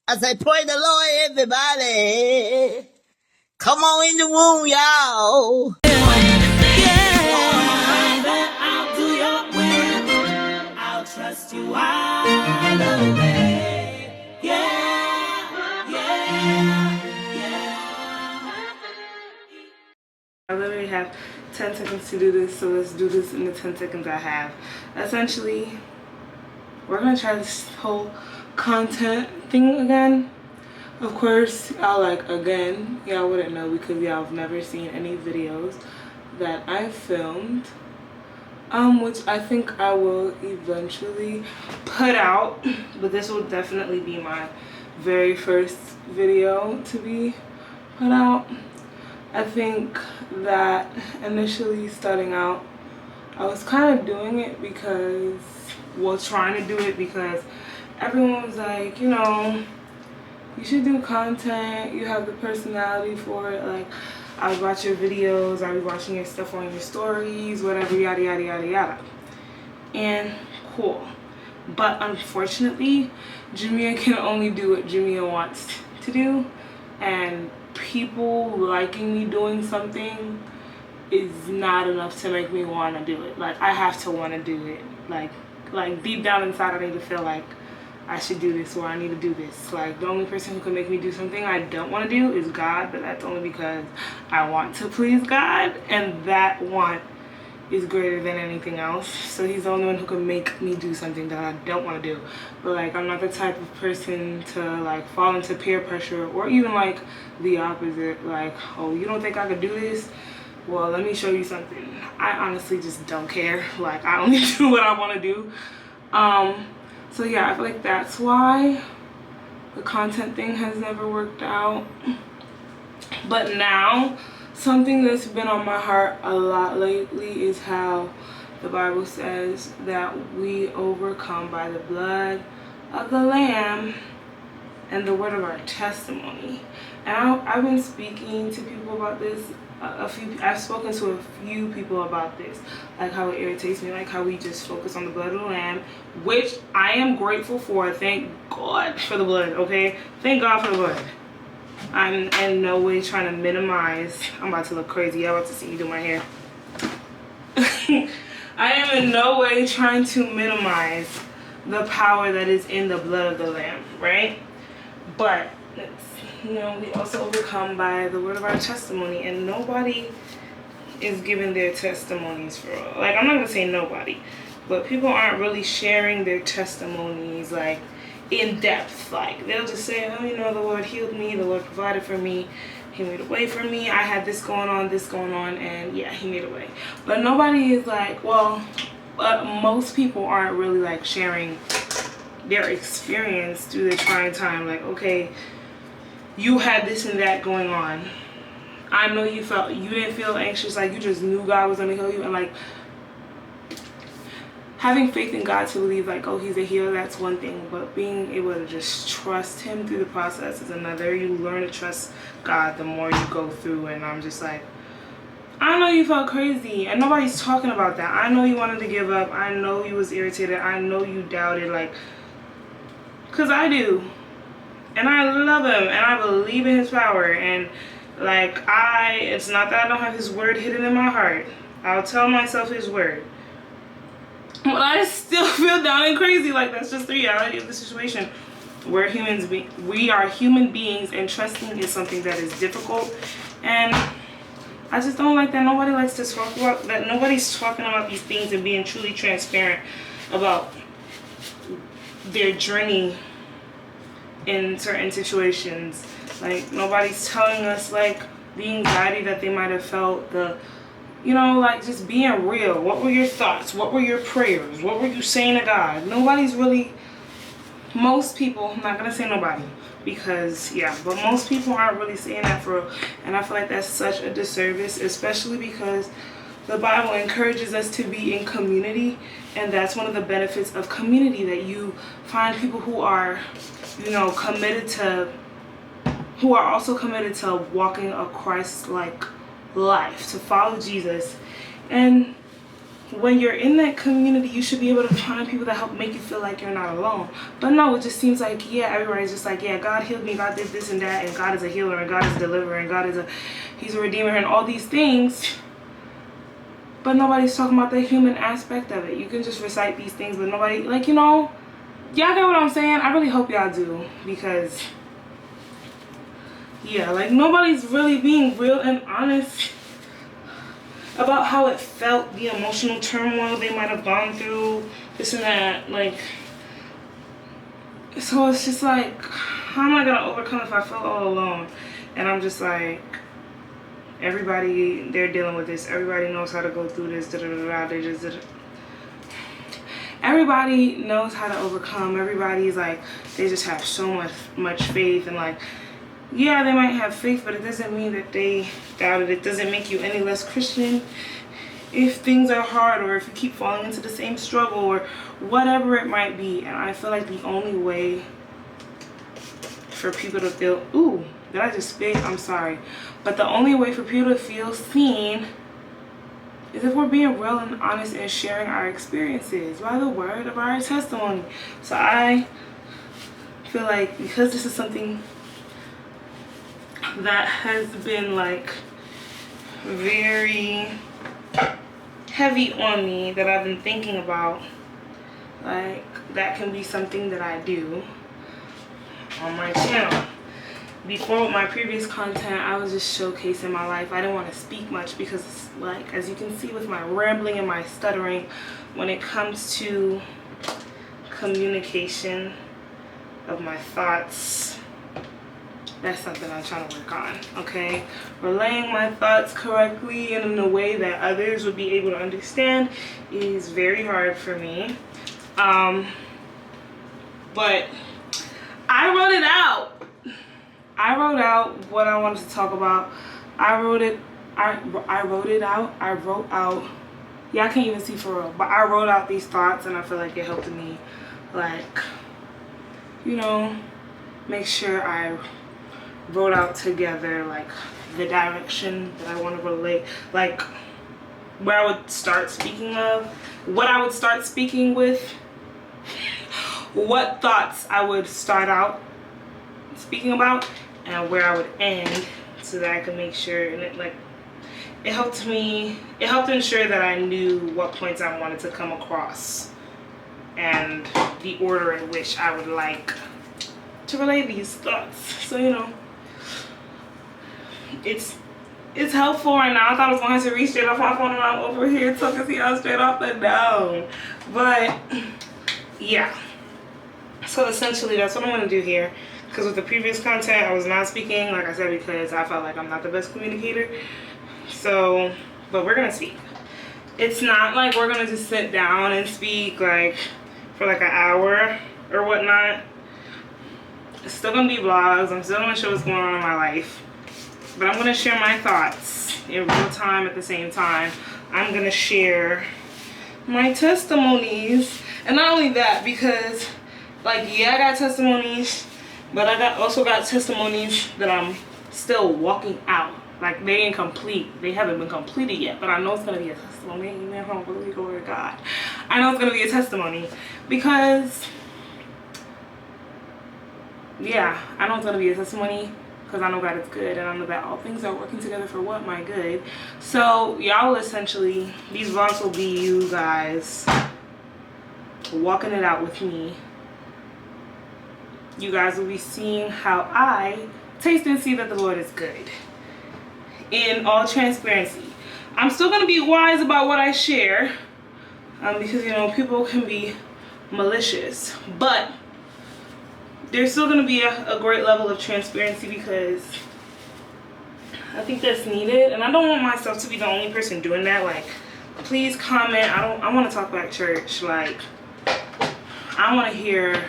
I say, praise the Lord, everybody. Come on in the room, y'all. I'll do your will. I'll trust you. I'll obey. I literally have 10 seconds to do this, so let's do this in the 10 seconds I have. Essentially, we're gonna try this whole content thing again. Of course, y'all y'all wouldn't know because y'all have never seen any videos that I filmed, which I think I will eventually put out, but this will definitely be my very first video to be put out. I think that initially starting out, I was kind of doing it because, well, trying to do it because everyone was like, you know, you should do content, you have the personality for it. Like, I would watch your videos, I would be watching your stuff on your stories, whatever, yada yada yada yada. And cool. But unfortunately, Jamia can only do what Jamia wants to do, and people liking me doing something is not enough to make me want to do it. Like, I have to want to do it. Like deep down inside, I need to feel like I should do this or I need to do this. Like, the only person who can make me do something I don't want to do is God, but that's only because I want to please God, and that want is greater than anything else. So he's the only one who can make me do something that I don't want to do. But like, I'm not the type of person to like fall into peer pressure, or even like the opposite. Like, oh, you don't think I could do this? Well, let me show you something. I honestly just don't care. Like, I only do what I want to do. So yeah, I feel like that's why the content thing has never worked out. But now, something that's been on my heart a lot lately is how the Bible says that we overcome by the blood of the Lamb and the word of our testimony. And I've been speaking to people about this. I've spoken to a few people about this, like how it irritates me, like how we just focus on the blood of the Lamb, which I am grateful for. Thank God for the blood, okay? Thank God for the blood. I'm in no way trying to minimize. I'm about to look crazy. Y'all about to see me do my hair. I am in no way trying to minimize the power that is in the blood of the Lamb, right? But you know, we also overcome by the word of our testimony, and nobody is giving their testimonies for all. Like, I'm not gonna say nobody, but people aren't really sharing their testimonies like in depth. Like, they'll just say, oh, you know, the Lord healed me, the Lord provided for me, he made a way for me, I had this going on, and yeah, he made a way. But nobody is like, well, most people aren't really like sharing their experience through the trying time. Like, okay, you had this and that going on. I know you didn't feel anxious, like you just knew God was gonna heal you, and like having faith in God to believe like, oh, he's a healer, that's one thing, but being able to just trust him through the process is another. You learn to trust God the more you go through, and I'm just like, I know you felt crazy, and nobody's talking about that. I know you wanted to give up, I know you was irritated, I know you doubted, like, because I do. And I love him, and I believe in his power, and like, it's not that I don't have his word hidden in my heart. I'll tell myself his word. But I still feel down and crazy. Like, that's just the reality of the situation. We are human beings, and trusting is something that is difficult. And I just don't like that nobody likes to talk about that. Nobody's talking about these things and being truly transparent about their journey in certain situations. Like, nobody's telling us like the anxiety that they might have felt, you know, like just being real. What were your thoughts? What were your prayers? What were you saying to God? Nobody's really, most people, I'm not gonna say nobody, because yeah, but most people aren't really saying that for real. And I feel like that's such a disservice, especially because the Bible encourages us to be in community, and that's one of the benefits of community, that you find people who are, you know, who are also committed to walking a Christ-like life, to follow Jesus. And when you're in that community, you should be able to find people that help make you feel like you're not alone. But no, it just seems like, yeah, everybody's just like, yeah, God healed me, God did this and that, and God is a healer, and God is a deliverer, and God is He's a redeemer, and all these things. But nobody's talking about the human aspect of it. You can just recite these things, but nobody, like, y'all get what I'm saying? I really hope y'all do, because, yeah, like, nobody's really being real and honest about how it felt, the emotional turmoil they might have gone through, this and that, like, so it's just like, how am I gonna overcome if I feel all alone? And I'm just like, everybody, they're dealing with this, everybody knows how to go through this, everybody knows how to overcome, everybody's like, they just have so much faith, and like, yeah, they might have faith, but it doesn't mean that they doubt it. It doesn't make you any less Christian if things are hard, or if you keep falling into the same struggle, or whatever it might be. And I feel like the only way for people to feel, ooh, did I just spit? I'm sorry. But the only way for people to feel seen is if we're being real and honest and sharing our experiences by the word of our testimony. So I feel like, because this is something that has been like very heavy on me, that I've been thinking about, like, that can be something that I do on my channel. Before, with my previous content, I was just showcasing my life. I didn't want to speak much because, like, as you can see with my rambling and my stuttering, when it comes to communication of my thoughts, that's something I'm trying to work on, okay? Relaying my thoughts correctly and in a way that others would be able to understand is very hard for me. But I wrote it out. I wrote out what I wanted to talk about. I wrote out. Yeah, I can't even see for real, but I wrote out these thoughts, and I feel like it helped me, like, make sure I wrote out together, like, the direction that I want to relate, like, where I would start speaking of, what I would start speaking with, what thoughts I would start out speaking about, and where I would end, so that I could make sure, and it helped ensure that I knew what points I wanted to come across, and the order in which I would like to relay these thoughts. So, it's helpful right now. I thought I was going to reach straight off my phone, and I'm over here talking to y'all straight off the dome. But yeah, so essentially that's what I'm going to do here, because with the previous content I was not speaking, like I said, because I felt like I'm not the best communicator. So, but we're going to speak. It's not like we're going to just sit down and speak like for like an hour or whatnot. It's still going to be vlogs. I'm still going to show what's going on in my life. But I'm going to share my thoughts in real time at the same time. I'm going to share my testimonies. And not only that, because, like, yeah, I got testimonies, but I also got testimonies that I'm still walking out. Like, they ain't complete. They haven't been completed yet, but I know it's going to be a testimony. Amen. Hallelujah, glory to God. I know it's going to be a testimony because, yeah, I know it's going to be a testimony because I know God is good, and I know that all things are working together for what? My good. So, y'all, essentially, these vlogs will be you guys walking it out with me. You guys will be seeing how I taste and see that the Lord is good. In all transparency. I'm still going to be wise about what I share, because, people can be malicious, but there's still going to be a great level of transparency, because I think that's needed, and I don't want myself to be the only person doing that. Like, please comment. I want to talk about church. Like, I want to hear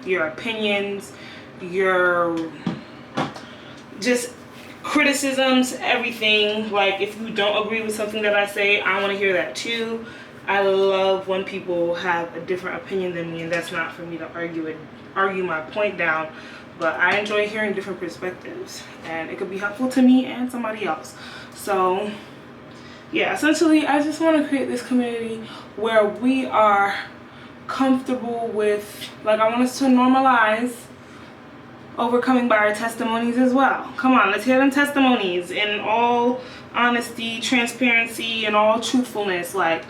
your opinions, your just criticisms, everything. Like, if you don't agree with something that I say, I want to hear that too. I love when people have a different opinion than me, and that's not for me to argue my point down, but I enjoy hearing different perspectives, and it could be helpful to me and somebody else. So yeah, essentially I just want to create this community where we are comfortable with, like, I want us to normalize overcoming by our testimonies as well. Come on, let's hear them testimonies in all honesty, transparency, and all truthfulness. Like,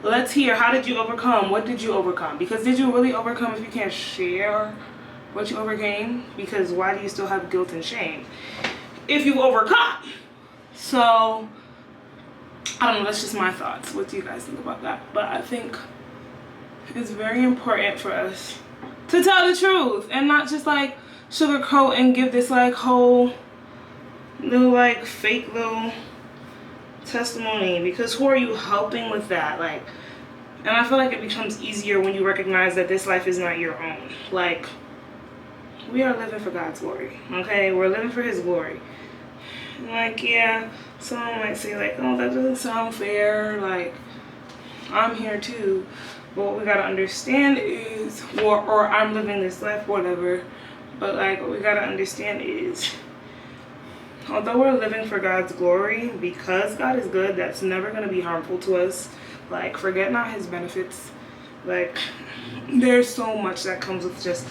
let's hear, how did you overcome? What did you overcome? Because did you really overcome if you can't share what you overcame? Because why do you still have guilt and shame if you overcome? So I don't know, that's just my thoughts. What do you guys think about that? But I think it's very important for us to tell the truth and not just like sugarcoat and give this like whole little like fake little testimony, because who are you helping with that? Like, and I feel like it becomes easier when you recognize that this life is not your own. Like, we are living for God's glory, okay? We're living for his glory. Like, yeah, someone might say like, oh, that doesn't sound fair, like I'm here too. But what we gotta understand is, or I'm living this life, whatever. But like, what we gotta understand is, although we're living for God's glory, because God is good, that's never gonna be harmful to us. Like, forget not his benefits. Like, there's so much that comes with just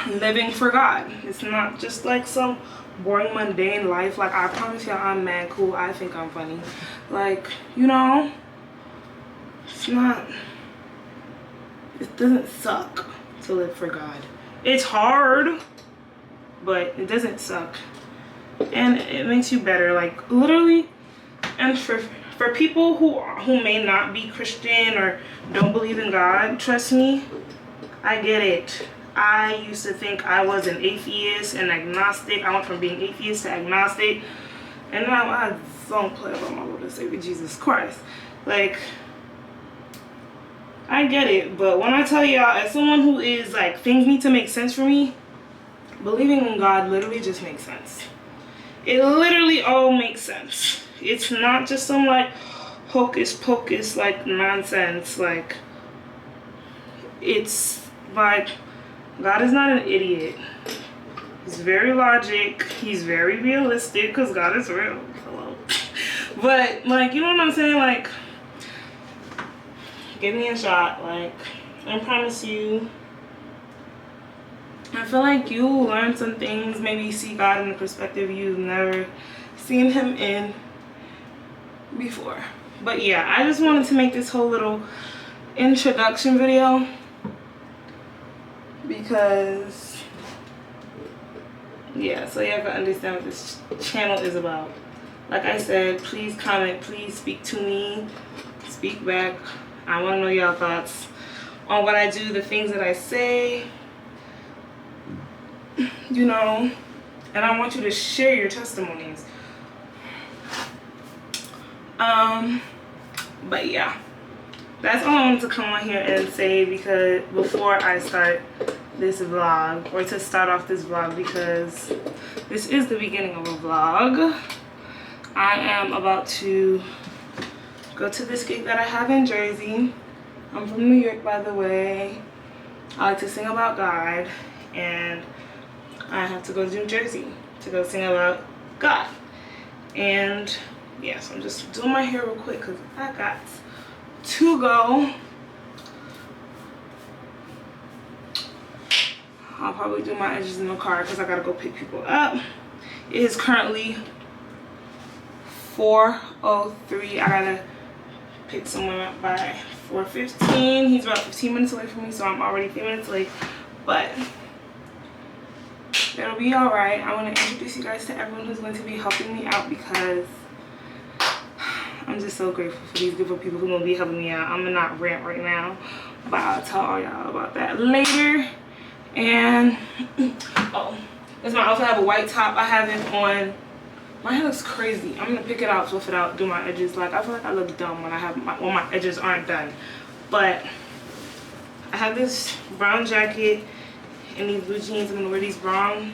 living for God. It's not just like some boring mundane life. Like, I promise y'all, I'm mad cool. I think I'm funny. Like, you know, it's not, it doesn't suck to live for God. It's hard, but it doesn't suck, and it makes you better, like, literally. And for people who may not be Christian or don't believe in God, trust me, I get it. I used to think I was an atheist and agnostic. I went from being atheist to agnostic, and now I don't play about my Lord and Savior Jesus Christ. Like, I get it, but when I tell y'all, as someone who is like, things need to make sense for me, believing in God literally just makes sense. It literally all makes sense. It's not just some like hocus pocus like nonsense. Like, it's like, God is not an idiot. He's very logic. He's very realistic, because God is real. Hello. But like, you know what I'm saying? Like, give me a shot. Like, I promise you, I feel like you'll learn some things, maybe see God in a perspective you've never seen him in before. But yeah, I just wanted to make this whole little introduction video because, yeah, so y'all can understand what this channel is about. Like I said, please comment, please speak to me, speak back. I want to know y'all thoughts on what I do, the things that I say, you know, and I want you to share your testimonies. But yeah, that's all I wanted to come on here and say, because before I start this vlog, or to start off this vlog, because this is the beginning of a vlog. I am about to go to this gig that I have in Jersey. I'm from New York, by the way. I like to sing about God, and I have to go to New Jersey to go sing about God. And yeah, so I'm just doing my hair real quick because I got to go. I'll probably do my edges in the car because I gotta go pick people up. It is currently 4:03. I gotta pick someone up by 4:15. He's about 15 minutes away from me, so I'm already 3 minutes late. But it'll be all right. I want to introduce you guys to everyone who's going to be helping me out, because I'm just so grateful for these group of people who are going to be helping me out. I'm gonna not rant right now, but I'll tell all y'all about that later. And oh, this is my outfit. I have a white top. I have it on. My hair looks crazy. I'm gonna pick it out, fluff it out, do my edges. Like, I feel like I look dumb when I have when my edges aren't done. But I have this brown jacket and these blue jeans. I'm gonna wear these brown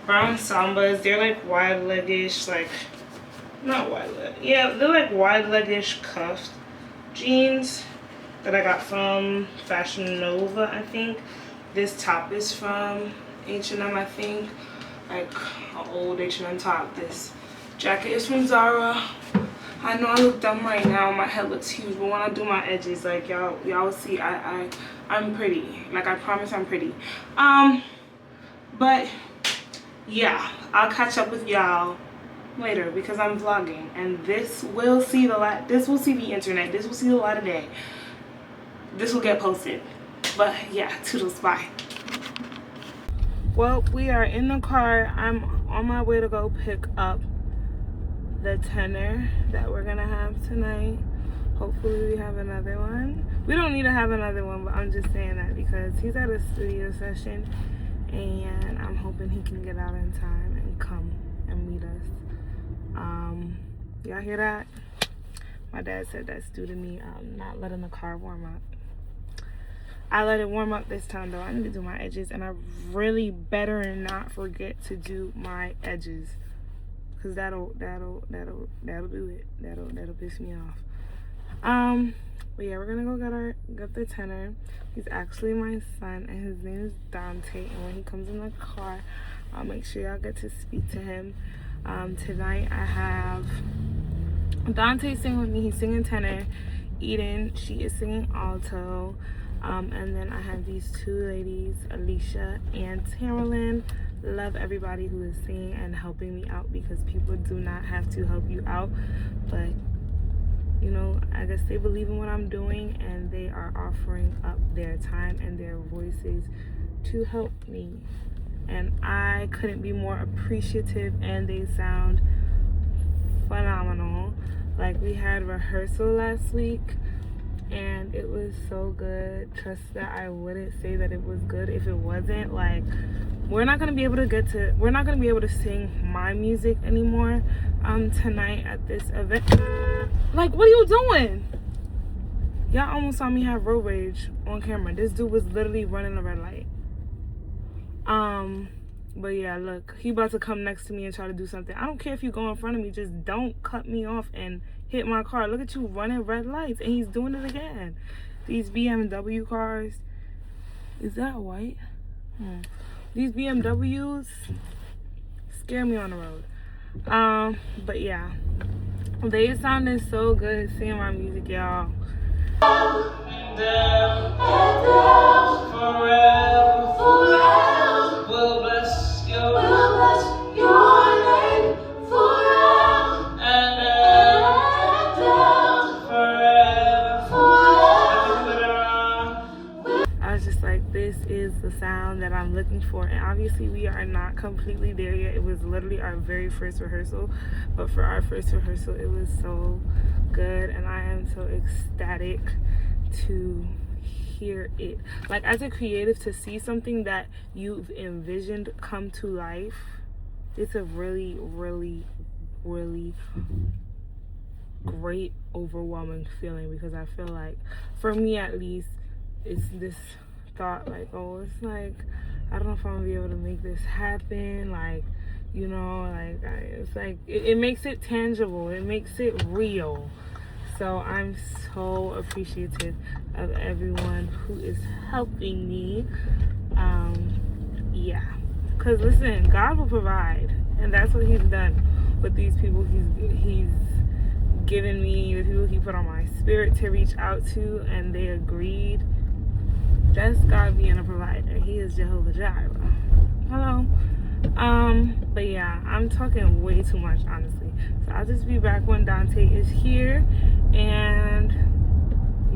sambas. They're like wide leggish, like, not wide leg. Yeah, they're like wide leggish cuffed jeans that I got from Fashion Nova, I think. This top is from H&M, I think. Like an old H&M top. This Jacket is from Zara. I know I look dumb right now. My head looks huge, but when I do my edges, like y'all see, I'm pretty. Like I promise, I'm pretty. But yeah, I'll catch up with y'all later because I'm vlogging, and this will see the internet. This will see the light of day. This will get posted. But yeah, toodles, bye. Well, we are in the car. I'm on my way to go pick up the tenor that we're gonna have tonight. Hopefully we have another one. We don't need to have another one, but I'm just saying that because he's at a studio session and I'm hoping he can get out in time and come and meet us. Y'all hear that? My dad said that's due to me not letting the car warm up. I let it warm up this time though. I need to do my edges, and I really better not forget to do my edges, cause that'll do it. That'll piss me off. But yeah, we're gonna go get the tenor. He's actually my son, and his name is Dante. And when he comes in the car, I'll make sure y'all get to speak to him. Tonight I have Dante singing with me. He's singing tenor. Eden, she is singing alto. And then I have these two ladies, Alicia and Tamerlyn. Love everybody who is singing and helping me out, because people do not have to help you out, but you know, I guess they believe in what I'm doing and they are offering up their time and their voices to help me, and I couldn't be more appreciative. And they sound phenomenal. Like, we had rehearsal last week and it was so good. Trust that I wouldn't say that it was good if it wasn't. Like, we're not gonna be able to sing my music anymore tonight at this event. Like, what are you doing? Y'all almost saw me have road rage on camera. This dude was literally running a red light. But yeah, look, he about to come next to me and try to do something. I don't care if you go in front of me, just don't cut me off and hit my car. Look at you running red lights, and he's doing it again. These BMW cars, is that white? These BMWs scare me on the road. But yeah, they sounded so good singing my music, y'all. And down, forever, we'll bless your name forever, and down, forever. I was just like, this is the sound that I'm looking for. And obviously we are not completely there yet. It was literally our very first rehearsal, but for our first rehearsal it was so good, and I am so ecstatic to hear it. Like, as a creative, to see something that you've envisioned come to life, it's a really, really, really great, overwhelming feeling, because I feel like, for me at least, it's this thought like, oh, it's like, I don't know if I'm gonna be able to make this happen. Like, you know, like, it's like, it makes it tangible, it makes it real. So I'm so appreciative of everyone who is helping me. Yeah, because listen, God will provide, and that's what he's done with these people he's given me, the people he put on my spirit to reach out to, and they agreed. That's God being a provider. He is Jehovah Jireh. Hello. But yeah, I'm talking way too much, honestly. So I'll just be back when Dante is here, and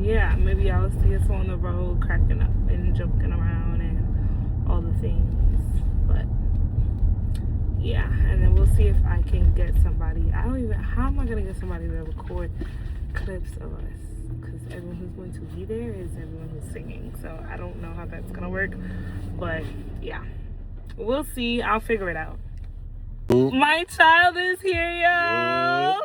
yeah, maybe I'll see us on the road cracking up and joking around and all the things. But yeah, and then we'll see if I can get somebody. How am I gonna get somebody to record clips of us? Because everyone who's going to be there is everyone who's singing, so I don't know how that's gonna work. But yeah, we'll see. I'll figure it out. My child is here, y'all.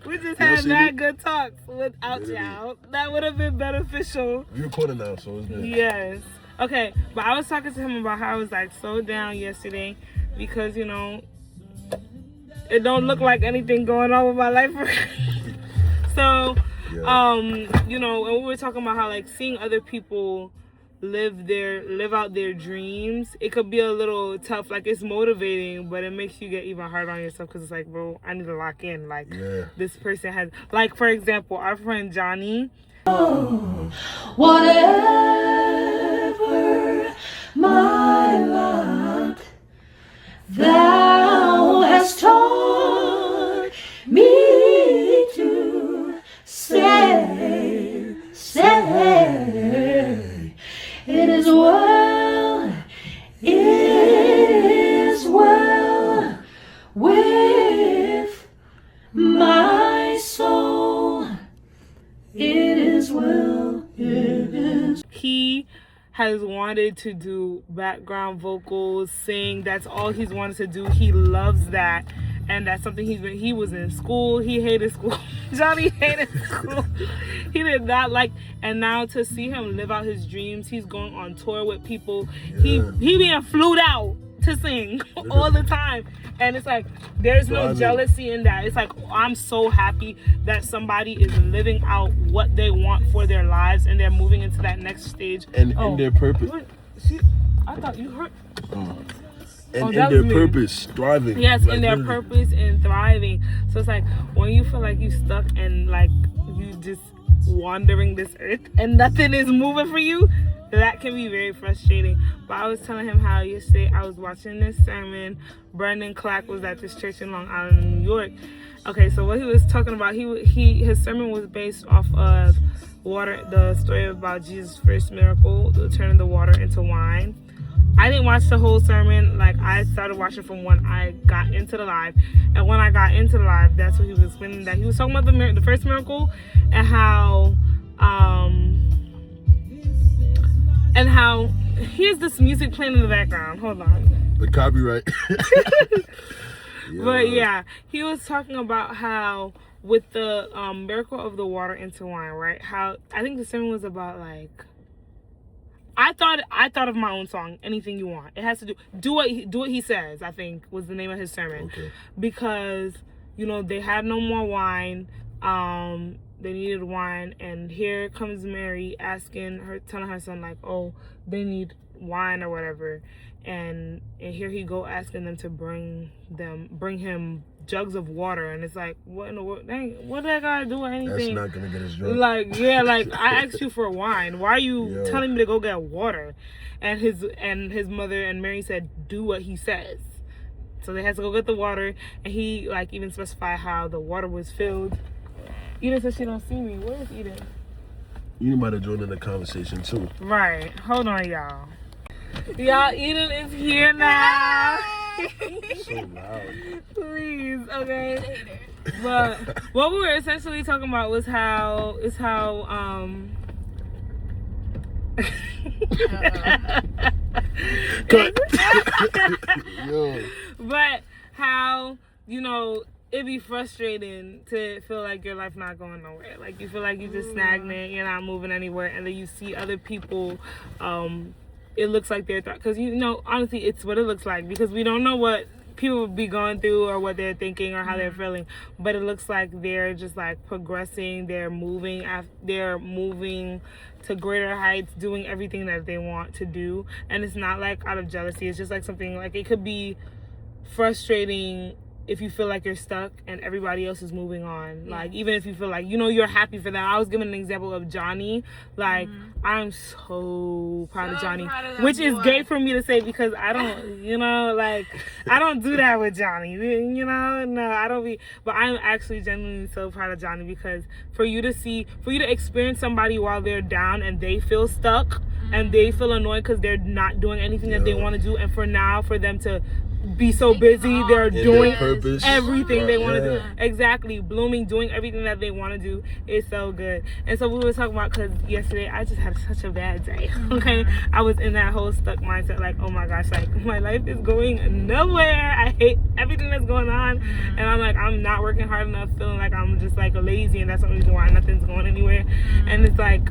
We just had that good talks without y'all. That would have been beneficial. You're recording now, so it's good. Yes. Okay, but I was talking to him about how I was like so down yesterday because, you know, it don't look like anything going on with my life. So, yeah. you know, and we were talking about how, like, seeing other people live out their dreams, it could be a little tough. Like, it's motivating, but it makes you get even harder on yourself, because it's like, bro, I need to lock in. Like, this person has, like, for example, our friend Johnny. Whatever my lot, thou hast taught me to say, it is well, with my soul. It is well, it is. He has wanted to do background vocals, sing. That's all he's wanted to do. He loves that. And that's something he was in school. He hated school. Johnny hated school. He did not like, and now to see him live out his dreams, he's going on tour with people. He being flued out to sing all the time. And it's like, there's no jealousy in that. It's like, I'm so happy that somebody is living out what they want for their lives, and they're moving into that next stage. And in their purpose. I thought you heard. And in their purpose, thriving. Yes, like, in their purpose and thriving. So it's like, when you feel like you stuck and like you just wandering this earth and nothing is moving for you, that can be very frustrating. But I was telling him how yesterday I was watching this sermon. Brendan Clark was at this church in Long Island, New York. Okay, so what he was talking about, his sermon was based off of the story about Jesus' first miracle, turning the water into wine. I didn't watch the whole sermon. Like, I started watching from when I got into the live. And when I got into the live, that's what he was explaining, that he was talking about the first miracle and how here's this music playing in the background. Hold on. The copyright. But yeah, he was talking about how with the miracle of the water into wine, right? How I think the sermon was about, like, I thought of my own song, Anything You Want. It has to do what he says, I think was the name of his sermon. Okay. Because, you know, they had no more wine. They needed wine, and here comes Mary telling her son, like, oh, they need wine or whatever. And here he go asking them to bring him jugs of water, and it's like, what in the world? Dang, what did that guy do with anything? That's not gonna get us drunk. Like, yeah, like, I asked you for wine. Why are you telling me to go get water? And his mother and Mary said, do what he says. So they had to go get the water, and he, like, even specified how the water was filled. Eden said she don't see me. Where is Eden? You might have joined in the conversation too. Right. Hold on, y'all. Y'all, Eden is here now. So loud. Please, okay. But what we were essentially talking about was how Cut. Yo. But how, you know, it'd be frustrating to feel like your life not going nowhere. Like, you feel like you're just stagnant, you're not moving anywhere, and then you see other people, it looks like they're, because, you know, honestly, it's what it looks like, because we don't know what people would be going through or what they're thinking or how they're feeling, but it looks like they're just, like, progressing, they're moving to greater heights, doing everything that they want to do. And it's not, like, out of jealousy. It's just, like, something, like, it could be frustrating if you feel like you're stuck and everybody else is moving on. Like, even if you feel like, you know, you're happy for them. I was giving an example of Johnny. Like, I'm so proud of Johnny, which is gay for me to say, because I don't, you know, like, I don't do that with Johnny, you know. No, I don't be, but I'm actually genuinely so proud of Johnny, because for you to experience somebody while they're down and they feel stuck and they feel annoyed because they're not doing anything that they want to do, and for them to be so busy, they're doing everything they want to do. Exactly, blooming, doing everything that they want to do is so good. And so we were talking about, because yesterday I just had such a bad day. Okay, I was in that whole stuck mindset, like, oh my gosh, like, my life is going nowhere. I hate everything that's going on, and I'm like, I'm not working hard enough, feeling like I'm just, like, lazy, and that's the reason why nothing's going anywhere. And it's like,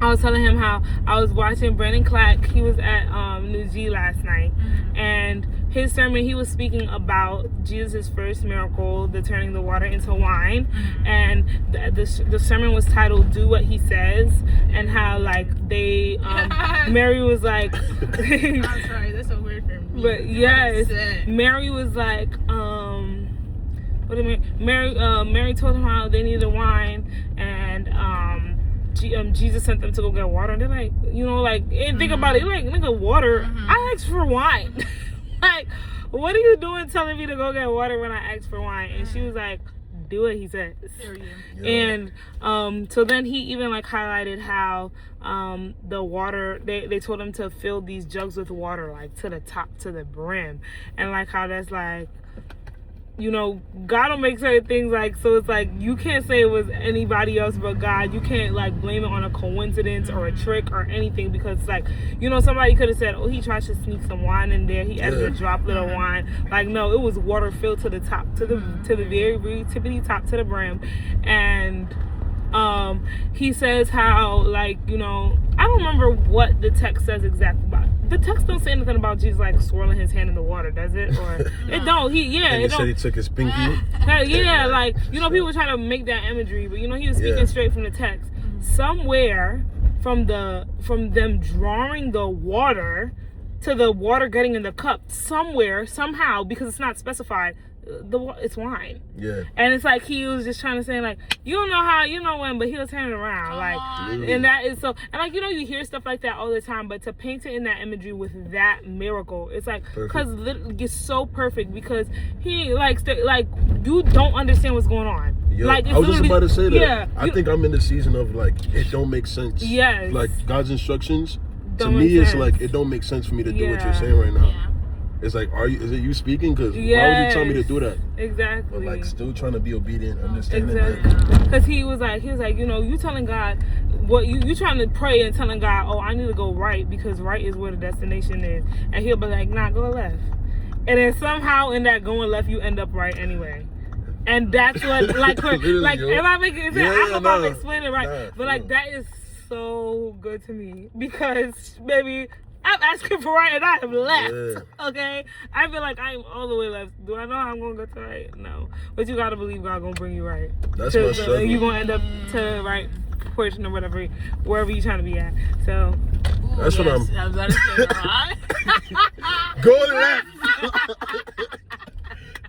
I was telling him how I was watching Brendan Clark. He was at New G last night, and his sermon, he was speaking about Jesus' first miracle, the turning the water into wine, and the sermon was titled "Do What He Says," and how, like, they Mary was like, I'm sorry, that's a weird for me. but yes, Mary was like, what do you mean? Mary told him how they needed wine, and Jesus sent them to go get water. And they're like, and think about it, like, nigga, water. I asked for wine. Like, what are you doing telling me to go get water when I asked for wine? And she was like, do what he says. And so then he even like highlighted how the water, they told him to fill these jugs with water like to the top, to the brim, and like how that's like, God will make certain things like, so it's like you can't say it was anybody else but God. You can't like blame it on a coincidence or a trick or anything, because it's like, somebody could have said, oh, he tried to sneak some wine in there, he added a droplet of wine. Like, no, it was water filled to the top, to the very, very tippity top, to the brim. And he says how, like, I don't remember what the text says exactly about. The text don't say anything about Jesus like swirling his hand in the water, does it? Or it don't. He said he took his pinky. Yeah, like, people try to make that imagery, but he was speaking straight from the text. Somewhere from them drawing the water to the water getting in the cup, somewhere, somehow, because it's not specified, it's wine. Yeah. And it's like he was just trying to say, like, you don't know how, when, but he'll turn it around. And that is so, and like, you hear stuff like that all the time, but to paint it in that imagery with that miracle, it's like, because it's so perfect, because he, like, you don't understand what's going on. Yeah. Like, I was just about to say that. Yeah, I think I'm in the season of, like, it don't make sense. Yes. Like, God's instructions, don't to me, it's like, it don't make sense for me to do what you're saying right now. Yeah. It's like, is it you speaking? Because why would you tell me to do that? Exactly. But like, still trying to be obedient, understanding that. Because he was like, you telling God what you trying to pray and telling God, oh, I need to go right because right is where the destination is, and he'll be like, nah, go left, and then somehow in that going left, you end up right anyway. And that's what, like, like, am I making sense? I hope I'm explaining it right, but like, that is so good to me, because baby, I'm asking for right and I am left. Yeah. Okay? I feel like I'm all the way left. Do I know how I'm gonna go to right? No. But you gotta believe God gonna bring you right. That's my struggle. You're gonna end up to the right portion or whatever, wherever you're trying to be at. So that's what I'm. I was about to say, right? Go left.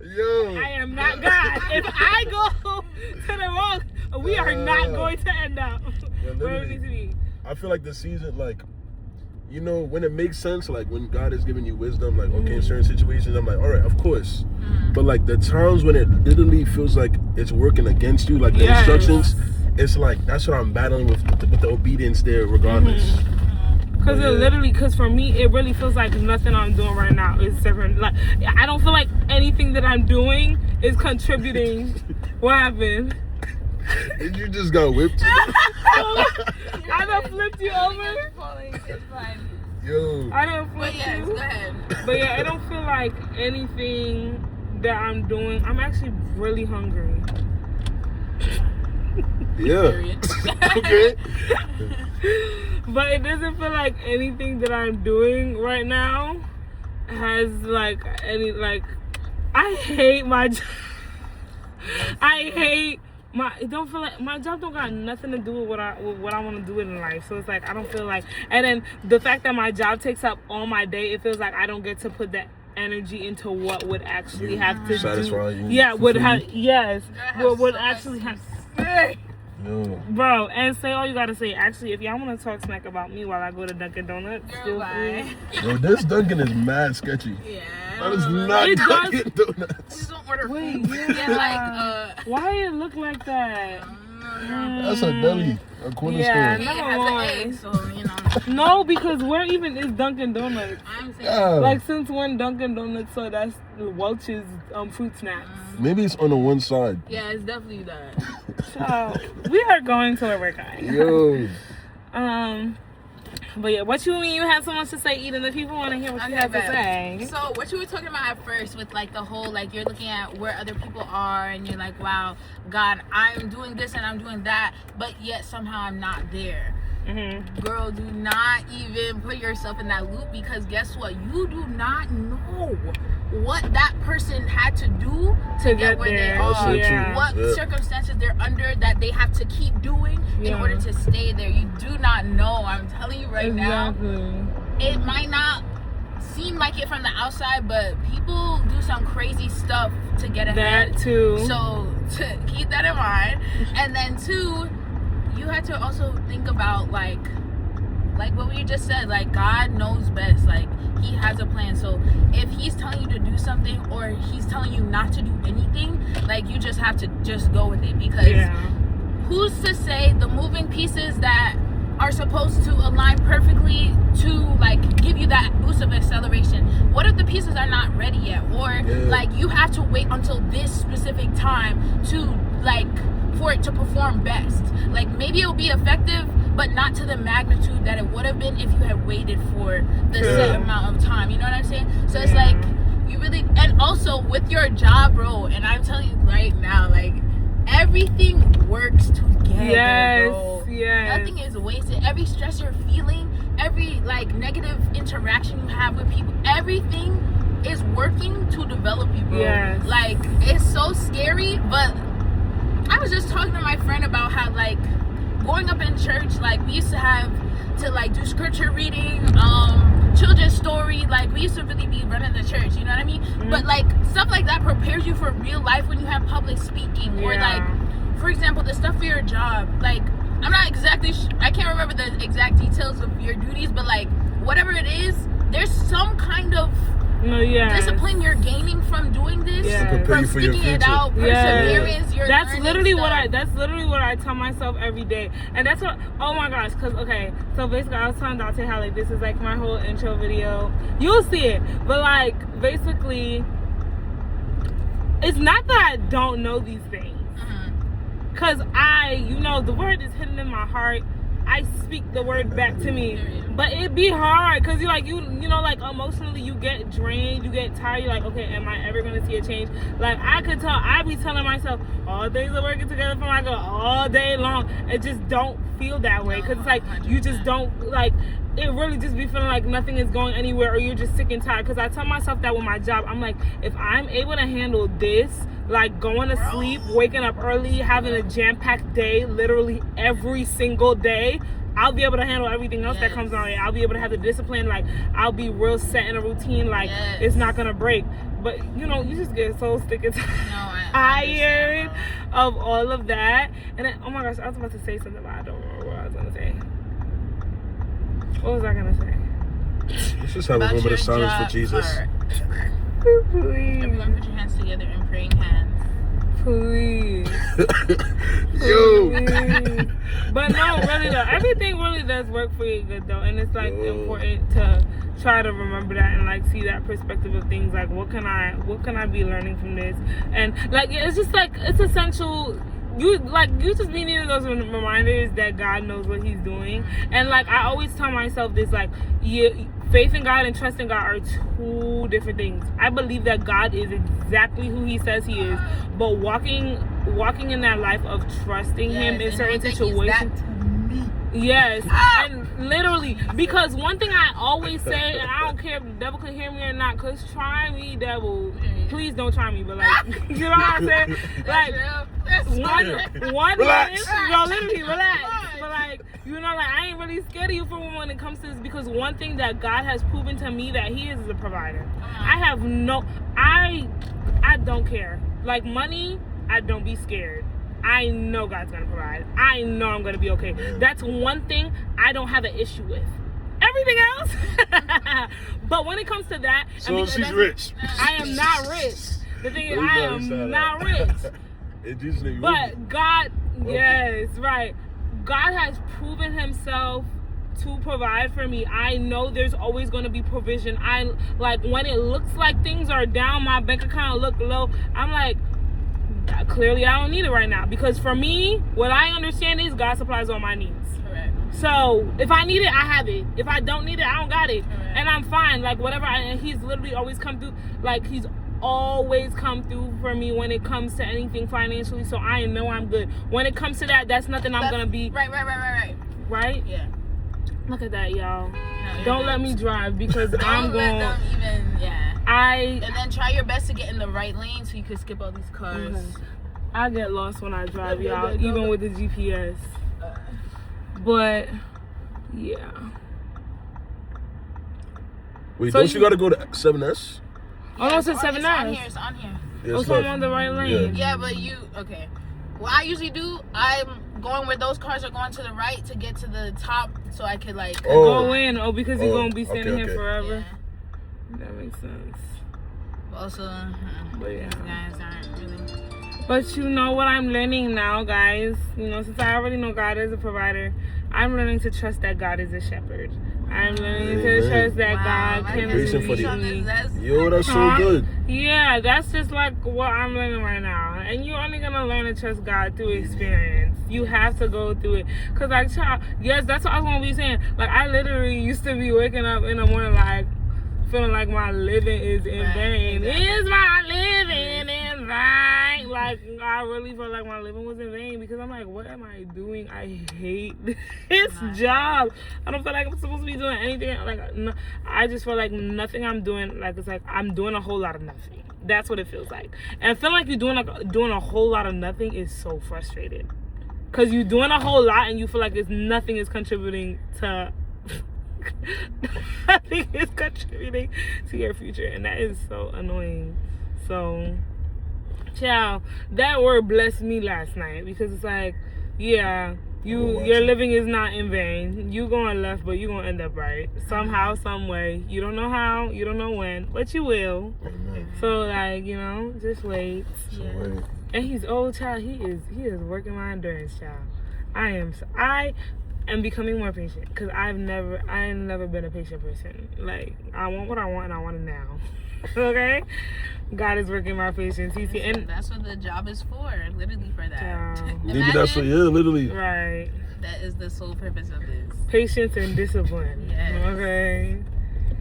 Yo. I am not God. If I go to the wrong, we are not going to end up where we need to be. I feel like the season, like, when it makes sense, like when God is giving you wisdom, like, okay, in certain situations, I'm like, all right, of course. But like the times when it literally feels like it's working against you, like the instructions, it's like, that's what I'm battling with the obedience there, regardless. Because for me, it really feels like nothing I'm doing right now is different. Like, I don't feel like anything that I'm doing is contributing. What happened? You just got whipped. I done flipped you over. It's fine. Yo. I done flipped you. Go ahead. But yeah, I don't feel like anything that I'm doing. I'm actually really hungry. Yeah. Okay. But it doesn't feel like anything that I'm doing right now has like any, like, I hate my job. It don't feel like my job don't got nothing to do with what I want to do in life. So it's like I don't feel like, and then the fact that my job takes up all my day, it feels like I don't get to put that energy into what would actually have to satisfy do. You. Yeah, would have would actually have. Yo. Bro, and say all you gotta say. Actually, if y'all want to talk smack about me while I go to Dunkin' Donuts, feel free. Yo, this Dunkin' is mad sketchy. Yeah. That is not Dunkin' Donuts. Just don't order Wait, food. Like, why it look like that? That's a deli, a corner store. Yeah, it never has an mind. egg, so, No, because where even is Dunkin' Donuts? I'm saying, Like, since when Dunkin' Donuts, so that's Welch's fruit snacks. Maybe it's on the one side. yeah, it's definitely that. So, we are going to where we're going. Yo. But yeah, what you mean you had so much to say, Eden? The people want to hear what you have to say. So what you were talking about at first with like the whole, like, you're looking at where other people are and you're like, wow, God, I'm doing this and I'm doing that, but yet somehow I'm not there. Girl, do not even put yourself in that loop, because guess what? You do not know what that person had to do to get where they are. Yeah. What circumstances they're under that they have to keep doing in order to stay there. You do not know. I'm telling you right now. It might not seem like it from the outside, but people do some crazy stuff to get ahead. That too. So to keep that in mind. And then two, you have to also think about like what we just said, like God knows best. Like he has a plan. So if he's telling you to do something, or he's telling you not to do anything, like you just have to just go with it, because who's to say the moving pieces that are supposed to align perfectly to like give you that boost of acceleration, what if the pieces are not ready yet, or like you have to wait until this specific time to like for it to perform best? Like maybe it will be effective, but not to the magnitude that it would have been if you had waited for the set amount of time. You know what I'm saying? So it's like you really, and also with your job, bro, and I'm telling you right now, like everything works together, bro. Nothing is wasted. Every stress you're feeling, every like negative interaction you have with people, everything is working to develop you, bro. Like it's so scary, but I was just talking to my friend about how like growing up in church, like we used to have to like do scripture reading, children's story, like we used to really be running the church, you know what I mean? But like stuff like that prepares you for real life when you have public speaking, or like for example the stuff for your job. Like I'm not exactly I can't remember the exact details of your duties, but like whatever it is, there's some kind of discipline you're gaining from doing this, from sticking it out, perseverance. That's literally what I tell myself every day, and that's what. Oh my gosh, because so basically I was telling Dante how like this is like my whole intro video. You'll see it, but like basically, it's not that I don't know these things, because the word is hidden in my heart. I speak the word back to me, but it be hard because you like emotionally you get drained, you get tired. You're like, okay, am I ever gonna see a change? Like I could tell, I be telling myself all things are working together for my good all day long. It just don't feel that way, because it's like you just don't like. It really just be feeling like nothing is going anywhere, or you're just sick and tired. Because I tell myself that with my job, I'm like, if I'm able to handle this, like going to sleep, waking up early, having a jam-packed day, literally every single day, I'll be able to handle everything else that comes on. I'll be able to have the discipline. Like I'll be real set in a routine. Like it's not gonna break. But you just get so sick and tired of all of that. And then, oh my gosh, I was about to say something, but I don't remember what I was gonna say. What was I gonna say? Let's just have a moment of silence for Jesus. Please. Everyone put your hands together in praying hands. Please. Yo. Please. But no, really though, everything really does work for you good though. And it's like important to try to remember that and like see that perspective of things. Like what can I be learning from this? And like it's just like it's essential. You just be needing those reminders that God knows what he's doing. And like I always tell myself this, like faith in God and trust in God are two different things. I believe that God is exactly who he says he is, but walking in that life of trusting him in certain situations. Yes, and literally, because one thing I always say, and I don't care if the devil can hear me or not, because try me, devil. Please don't try me, but like, you know what I'm saying? Like, one relax. Literally, relax. But like, like I ain't really scared of you for when it comes to this, because one thing that God has proven to me that he is a provider. I don't care. Like money, I don't be scared. I know God's gonna provide. I know I'm gonna be okay. That's one thing I don't have an issue with. Everything else, but when it comes to that, so she's rich. I am not rich. The thing is, I am not rich. But God, yes, right. God has proven himself to provide for me. I know there's always going to be provision. I like when it looks like things are down, my bank account look low, I'm like, clearly I don't need it right now, because for me, what I understand is God supplies all my needs. Correct. So if I need it, I have it. If I don't need it, I don't got it. Correct. And I'm fine. Like whatever. And he's literally always come through. Like he's always come through for me when it comes to anything financially. So I know I'm good. When it comes to that, that's nothing I'm gonna be. Right. Right? Yeah. Look at that, y'all. No, Don't let me drive because I'm Don't let going. them even, yeah. And then try your best to get in the right lane so you can skip all these cars. Okay. I get lost when I drive, y'all, even with the GPS. But yeah. Wait, So don't you gotta go to 7S? Oh no, it's a 7 It's on here. It's on here. Yeah, so I'm on the right lane. Yeah, but okay. What I usually do, I'm going where those cars are going to the right to get to the top so I could like go in. Oh, because you're gonna be standing here okay. forever. Yeah. That makes sense. Also, But yeah. these guys aren't really. But you know what I'm learning now, guys? You know, since I already know God is a provider, I'm learning to trust that God is a shepherd. I'm learning to trust that God can lead me. Yo, that's so good. Yeah, that's just like what I'm learning right now. And you're only gonna learn to trust God through experience. You have to go through it. Cause like, yes, that's what I was gonna be saying. Like, I literally used to be waking up in the morning like feeling like my living is in vain. Exactly. Is my living in vain? Like, I really felt like my living was in vain because I'm like, what am I doing? I hate this job. I don't feel like I'm supposed to be doing anything. Like, no, I just feel like nothing I'm doing, like, it's like I'm doing a whole lot of nothing. That's what it feels like. And feeling like you're doing a whole lot of nothing is so frustrating. Because you're doing a whole lot and you feel like nothing is contributing to nothing is contributing to your future, and that is so annoying. So child, that word blessed me last night because it's like, yeah, your living is not in vain. You going left, but you gonna end up right somehow, some way. You don't know how, you don't know when, but you will. So like, you know, just wait. And he's old, child. He is working my endurance, child. I am becoming more patient because I ain't never been a patient person. Like, I want what I want and I want it now. Okay? God is working my patience. And that's what the job is for, literally for that. Maybe that's what, literally. Right. That is the sole purpose of this. Patience and discipline. Yes. Okay.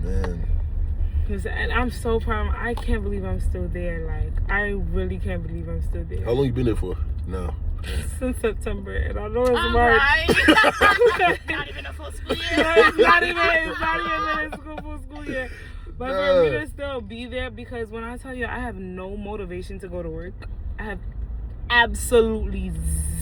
Man. And I'm so proud. I can't believe I'm still there. Like, I really can't believe I'm still there. How long you been there for? No. Since September, and I know it's March. Right. Not even a full school year. It's not even a full school year. But for me to still be there, because when I tell you I have no motivation to go to work, I have absolutely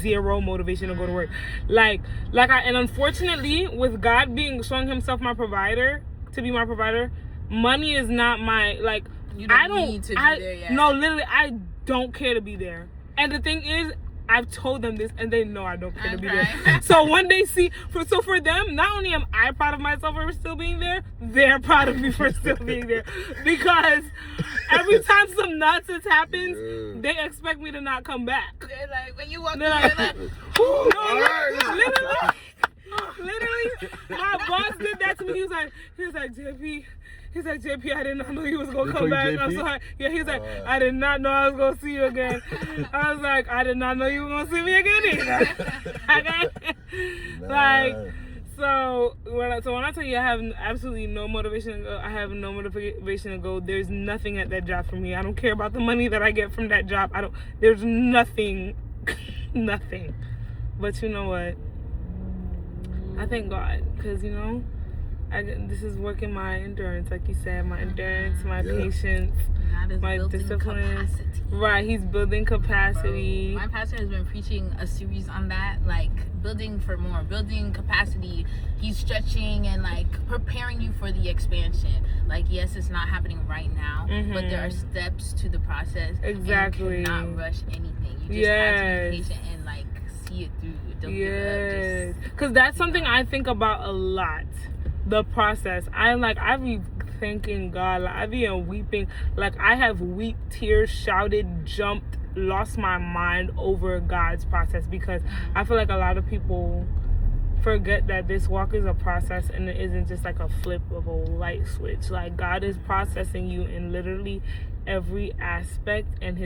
zero motivation to go to work. And unfortunately, with God showing himself my provider, to be my provider, money is not my, like, you don't need to be there yet. No, literally, I don't care to be there. And the thing is, I've told them this, and they know I don't care to be there. So when they see, for them, not only am I proud of myself for still being there, they're proud of me for still being there. Because every time some nonsense happens, they expect me to not come back. They're like, when you walk in, they're like, literally, my boss did that to me. He was like, JP. He's like, JP, I did not know you was going to come back. I'm sorry. Yeah, he's like, I did not know I was going to see you again. I was like, I did not know you were going to see me again either. Okay? So when I tell you I have absolutely no motivation to go, I have no motivation to go, there's nothing at that job for me. I don't care about the money that I get from that job. There's nothing, nothing. But you know what? I thank God, because, you know, this is working my endurance, like you said, my endurance, my patience, my discipline. Right, he's building capacity. Bro, my pastor has been preaching a series on that, like building for more, building capacity. He's stretching and like preparing you for the expansion. Like, yes, it's not happening right now, but there are steps to the process. Exactly. And you cannot rush anything. You just have to be patient and like see it through. Don't give up. Because that's something I think about a lot. The process. I be thanking God. Like, I be weeping. Like, I have wept, tears, shouted, jumped, lost my mind over God's process, because I feel like a lot of people forget that this walk is a process and it isn't just like a flip of a light switch. Like, God is processing you in literally every aspect, and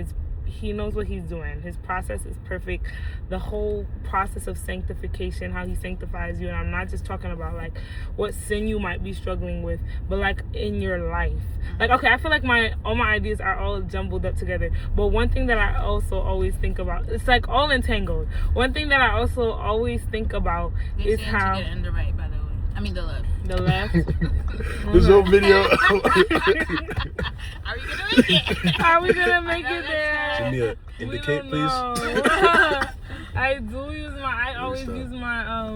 he knows what he's doing. His process is perfect. The whole process of sanctification, how he sanctifies you, and I'm not just talking about like what sin you might be struggling with, but like in your life. Like, okay, I feel like all my ideas are all jumbled up together, but one thing that I also always think about, it's like all entangled. One thing that I also always think about is how to get in the right, by the way. I mean the left. The left. This whole video. Are we gonna make it? Are we gonna make it there? Jamia, indicate, please. I do use I always use my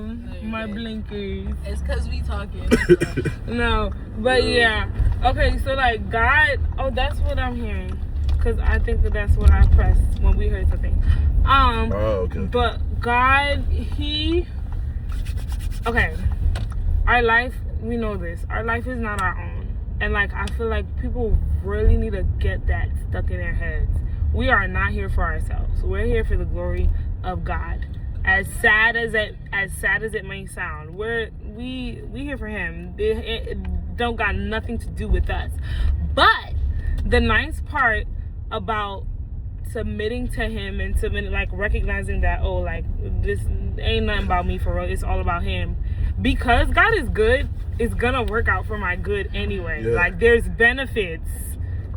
my blinkers. It's cause we talking. No, but yeah. Okay, so like God. Oh, that's what I'm hearing. Cause I think that's what I pressed when we heard something. Okay. But God, okay. Our life, we know this. Our life is not our own, and like I feel like people really need to get that stuck in their heads. We are not here for ourselves. We're here for the glory of God. As sad as it may sound, we here for Him. It don't got nothing to do with us. But the nice part about submitting to Him and submitting, like recognizing that, oh, like this ain't nothing about me for real. It's all about Him. Because God is good, it's gonna work out for my good anyway. Yeah. Like there's benefits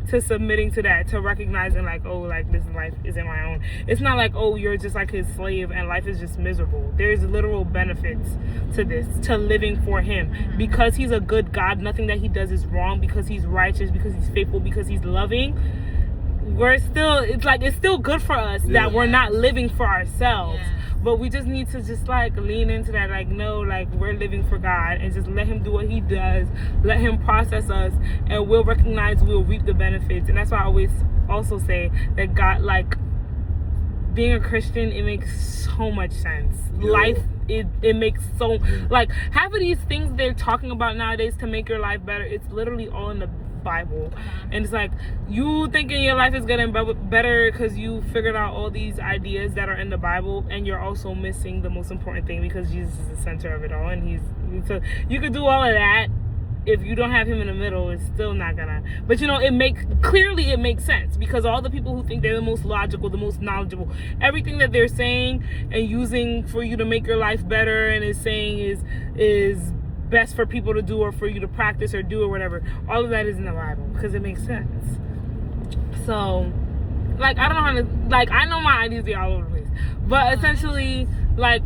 to submitting to that, to recognizing like, oh, like this life isn't my own. It's not like, oh, you're just like His slave and life is just miserable. There's literal benefits to this, to living for Him. Because He's a good God, nothing that He does is wrong. Because He's righteous, because He's faithful, because He's loving, it's still good for us that we're not living for ourselves. But we just need to just like lean into that, like, no, like we're living for God, and just let Him do what He does, let Him process us, and we'll recognize we'll reap the benefits. And that's why I always also say that God, like, being a Christian, it makes so much sense. Life, it makes so, like, half of these things they're talking about nowadays to make your life better, it's literally all in the Bible. And it's like, you thinking your life is getting better because you figured out all these ideas that are in the Bible, and you're also missing the most important thing, because Jesus is the center of it all. And so you could do all of that. If you don't have Him in the middle, it's still not gonna. But you know, it makes sense, because all the people who think they're the most logical, the most knowledgeable, everything that they're saying and using for you to make your life better, and is saying is best for people to do, or for you to practice or do, or whatever, all of that is in the Bible, because it makes sense. So like, I don't know how to, like, I know my ideas be all over the place, but essentially, like,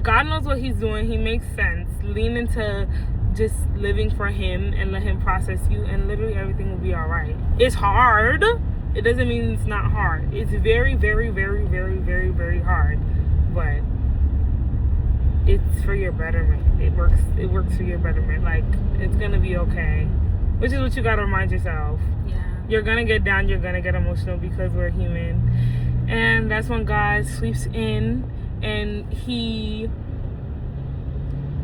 God knows what He's doing. He makes sense. Lean into just living for Him and let Him process you, and literally everything will be all right. It's hard. It doesn't mean it's not hard. It's very, very, very, very, very, very hard, but it's for your betterment. It works for your betterment. Like, it's gonna be okay, which is what you gotta remind yourself. You're gonna get down, you're gonna get emotional, because we're human. And that's when God sweeps in, and He,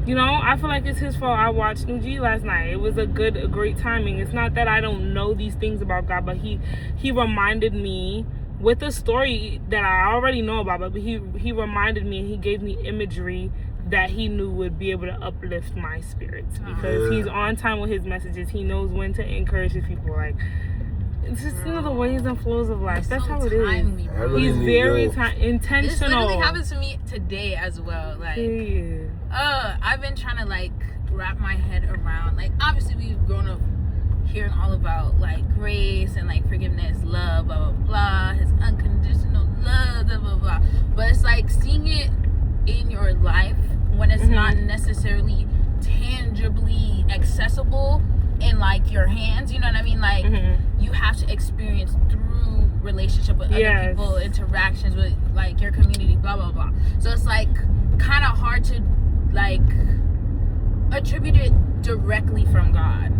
you know, I feel like it's His fault. I watched New G last night. It was a great timing. It's not that I don't know these things about God, but He reminded me with a story that I already know about, but He reminded me, and He gave me imagery that He knew would be able to uplift my spirits, because He's on time with His messages. He knows when to encourage His people. Like, it's just, you know, the ways and flows of life. That's how it is. Really, He's very intentional. This literally happened to me today as well. Like, I've been trying to like wrap my head around, like, obviously we've grown up hearing all about like grace and like forgiveness, love, blah blah blah, His unconditional love, blah blah blah. But it's like seeing it in your life when it's not necessarily tangibly accessible in like your hands, you know what I mean? Like, you have to experience through relationship with other people, interactions with like your community, blah blah blah. So it's like kind of hard to like attribute it directly from God,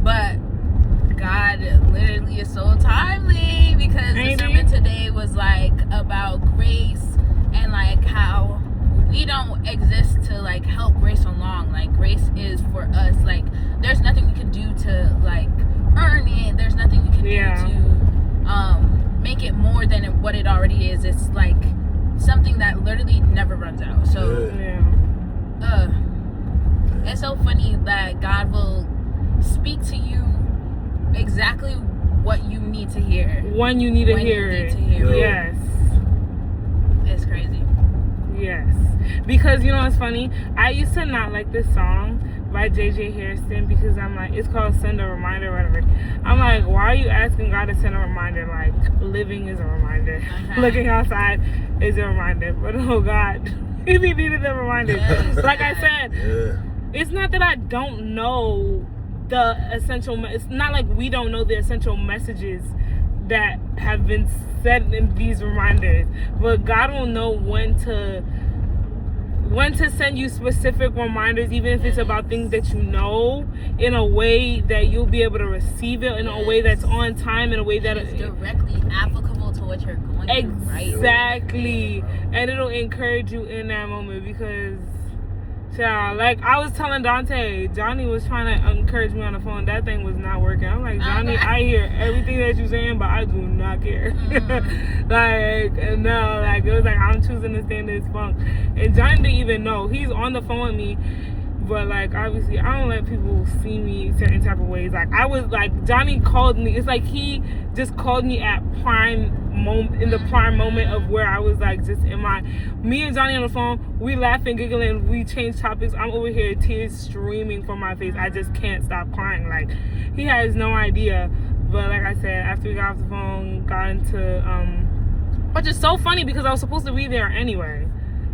but God literally is so timely, because the sermon today was like about grace, and like how we don't exist to like help grace along. Like, grace is for us. Like, there's nothing we can do to like earn it. There's nothing we can do to make it more than what it already is. It's like something that literally never runs out. So it's so funny that God will speak to you exactly what you need to hear when you need to hear it. Yes, it's crazy. Yes, because you know what's funny? I used to not like this song by JJ Harrison, because I'm like, it's called Send a Reminder or whatever. I'm like, why are you asking God to send a reminder? Like, living is a reminder. Looking outside is a reminder. But oh God, He needed a reminder. Like I said, it's not that I don't know the essential. It's not like we don't know the essential messages that have been said in these reminders, but God will know when to send you specific reminders, even if it's about things that you know, in a way that you'll be able to receive it, in a way that's on time, in a way that is directly applicable to what you're going through, right? Exactly. And it'll encourage you in that moment, because child, like I was telling Dante, Johnny was trying to encourage me on the phone. That thing was not working. I'm like, Johnny, I hear everything that you're saying, but I do not care. Like, no, like it was like I'm choosing to stay in this funk. And Johnny didn't even know. He's on the phone with me, but like obviously I don't let people see me certain type of ways. Like I was like, Johnny called me. It's like he just called me at prime moment, in the prime moment of where I was like just in my, me and Johnny on the phone, we laughing, giggling, we changed topics. I'm over here, tears streaming from my face. I just can't stop crying. Like he has no idea. But like I said, after we got off the phone, got into which is so funny because I was supposed to be there anyway,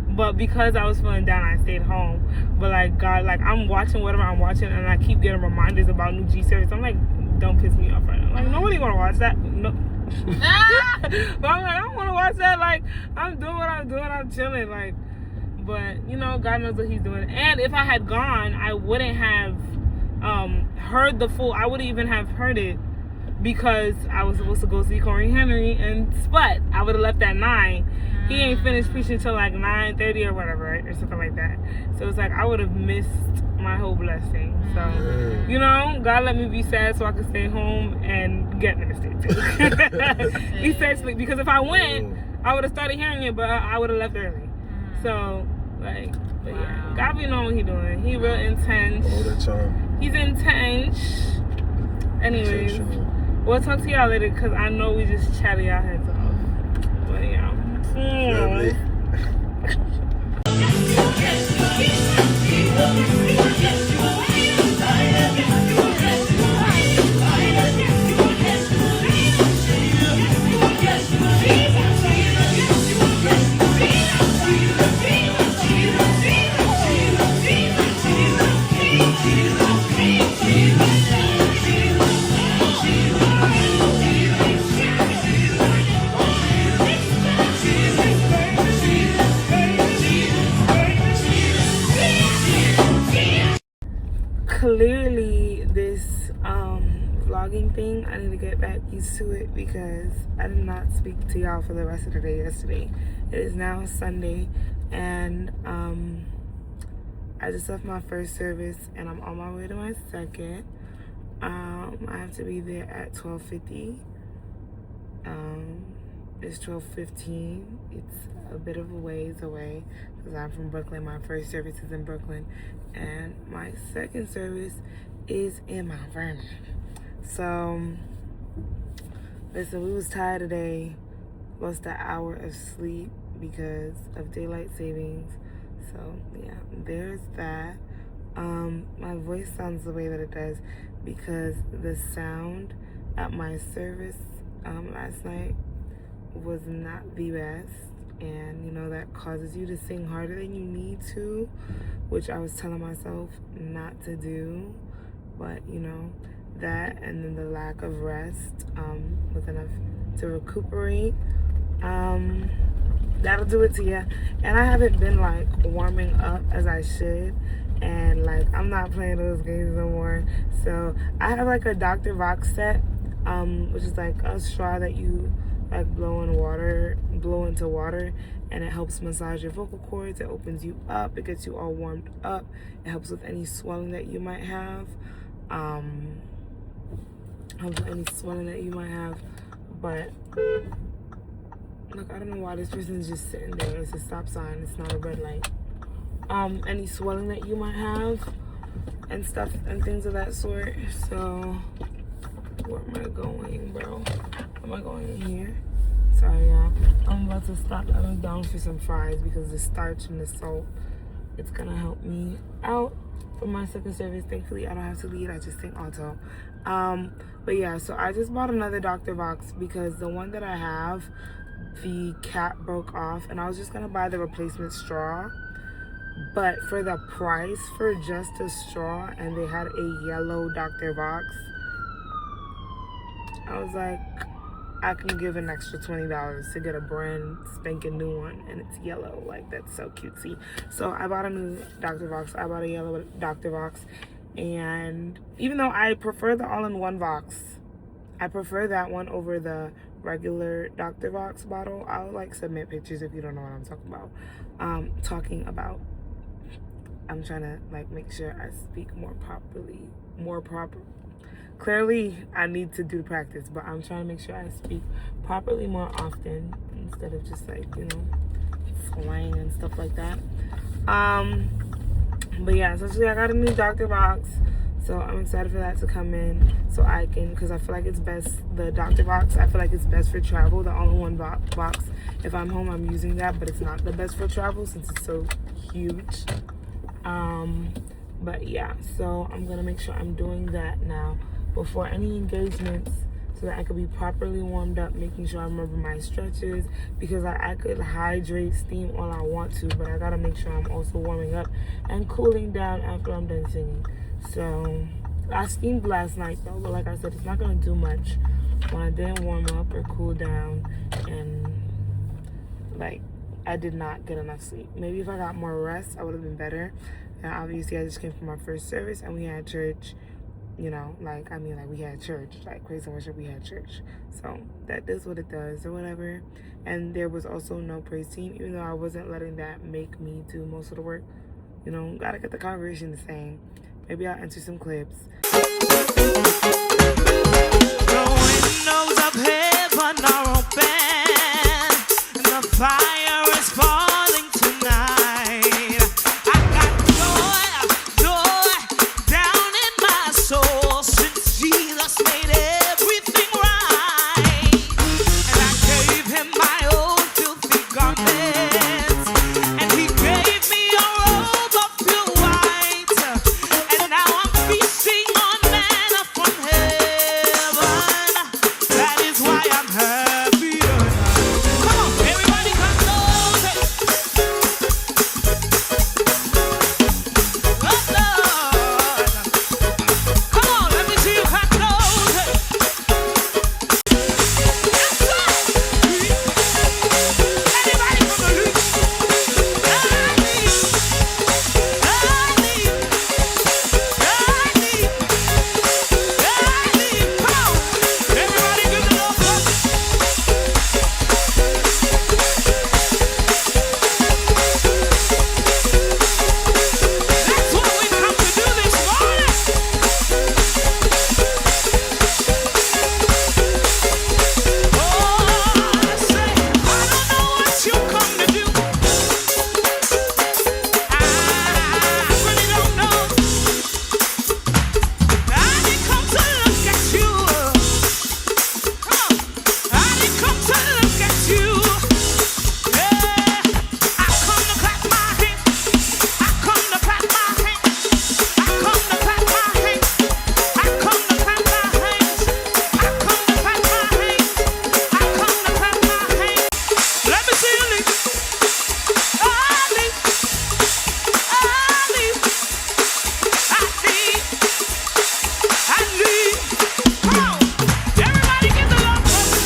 but because I was feeling down, I stayed home. But like God, like I'm watching whatever I'm watching, and I keep getting reminders about new G series. I'm like, don't piss me off right now. Like nobody wanna watch that. No. But I'm like, I don't want to watch that. Like I'm doing what I'm doing. I'm chilling. Like, but you know, God knows what He's doing. And if I had gone, I wouldn't have heard the full. I wouldn't even have heard it because I was supposed to go see Corey Henry and Spud. I would have left at 9. He ain't finished preaching till like 9:30 or whatever, right? Or something like that. So it's like I would have missed my whole blessing. So, you know, God let me be sad so I could stay home and get ministered to. Essentially, because if I went, I would have started hearing it, but I would have left early. So, like, but yeah, God be knowing what He doing. He real intense. All the time. He's intense. Anyways, we'll talk to y'all later because I know we just chatted our heads off. But yeah. Lovely. Clearly this vlogging thing, I need to get back used to it because I did not speak to y'all for the rest of the day yesterday. It is now Sunday, and I just left my first service and I'm on my way to my second. I have to be there at 12:50. It's 12:15. It's a bit of a ways away because I'm from Brooklyn. My first service is in Brooklyn, and my second service is in Mount Vernon. So, listen, we was tired today. Lost an hour of sleep because of daylight savings. So, yeah, there's that. My voice sounds the way that it does because the sound at my service last night was not the best, and you know that causes you to sing harder than you need to, which I was telling myself not to do. But you know, that and then the lack of rest with enough to recuperate, that'll do it to you. And I haven't been like warming up as I should, and like I'm not playing those games no more. So I have like a Dr. Vox set, which is like a straw that you like blow into water, and it helps massage your vocal cords. It opens you up, it gets you all warmed up, it helps with any swelling that you might have, but look, I don't know why this person's just sitting there. It's a stop sign, it's not a red light. Any swelling that you might have and stuff and things of that sort. So where am I going, bro? Am I going in here? Sorry, y'all. I'm about to stop. I'm down for some fries because the starch and the salt, it's gonna help me out for my second service. Thankfully, I don't have to lead. I just think auto. But yeah, so I just bought another Dr. Vox because the one that I have, the cap broke off, and I was just gonna buy the replacement straw. but for the price for just a straw, and they had a yellow Dr. Vox, I was like, I can give an extra $20 to get a brand spanking new one, and it's yellow. Like, that's so cutesy. So I bought a new Dr. Vox. I bought a yellow Dr. Vox, and even though I prefer the all-in-one Vox, I prefer that one over the regular Dr. Vox bottle. I'll like submit pictures if you don't know what I'm talking about. I'm trying to like make sure I speak more proper. Clearly, I need to do practice, but I'm trying to make sure I speak properly more often instead of just like, you know, slang and stuff like that. But yeah, essentially I got a new Dr. Vox, so I'm excited for that to come in so I can, because I feel like it's best, the Dr. Vox, I feel like it's best for travel, the all-in-one box. If I'm home, I'm using that, but it's not the best for travel since it's so huge. But yeah, so I'm gonna make sure I'm doing that now before any engagements so that I could be properly warmed up, making sure I remember my stretches, because I could hydrate, steam all I want to, but I gotta make sure I'm also warming up and cooling down after I'm done singing. So I steamed last night though, but like I said, it's not gonna do much when I didn't warm up or cool down, and like I did not get enough sleep. Maybe if I got more rest, I would have been better. And obviously I just came from my first service and we had church, you know, like, I mean, like, we had church, like, praise and worship, we had church. So that is what it does or whatever. And there was also no praise team, even though I wasn't letting that make me do most of the work. You know, gotta get the congregation the same. Maybe I'll enter some clips. The windows of heaven are open, and the fire is falling tonight. I got joy down in my soul since Jesus made everything right. And I gave him my old filthy garments, and he gave me a robe of pure white. And now I'm feasting on manna from heaven. That is why I'm happy tonight. Come on, everybody, come close. Oh, Lord. Come on, let me see you come close. Yes, sir. Anybody from the loop? I need. Come on, everybody, give the Lord some. That's what we come to do this morning. Oh, say, I don't know what you come to do. I really don't know. I didn't come to look at you. Come on. I didn't come to look at you. Yeah. I come to clap my hands. I come to clap my hands. I come to clap my hands. I come to clap my hands. I come to clap my hands. I come to clap my hands. Let me see you leave. I leave. I leave. I leave. I leave. Come on. Everybody give the Lord praise.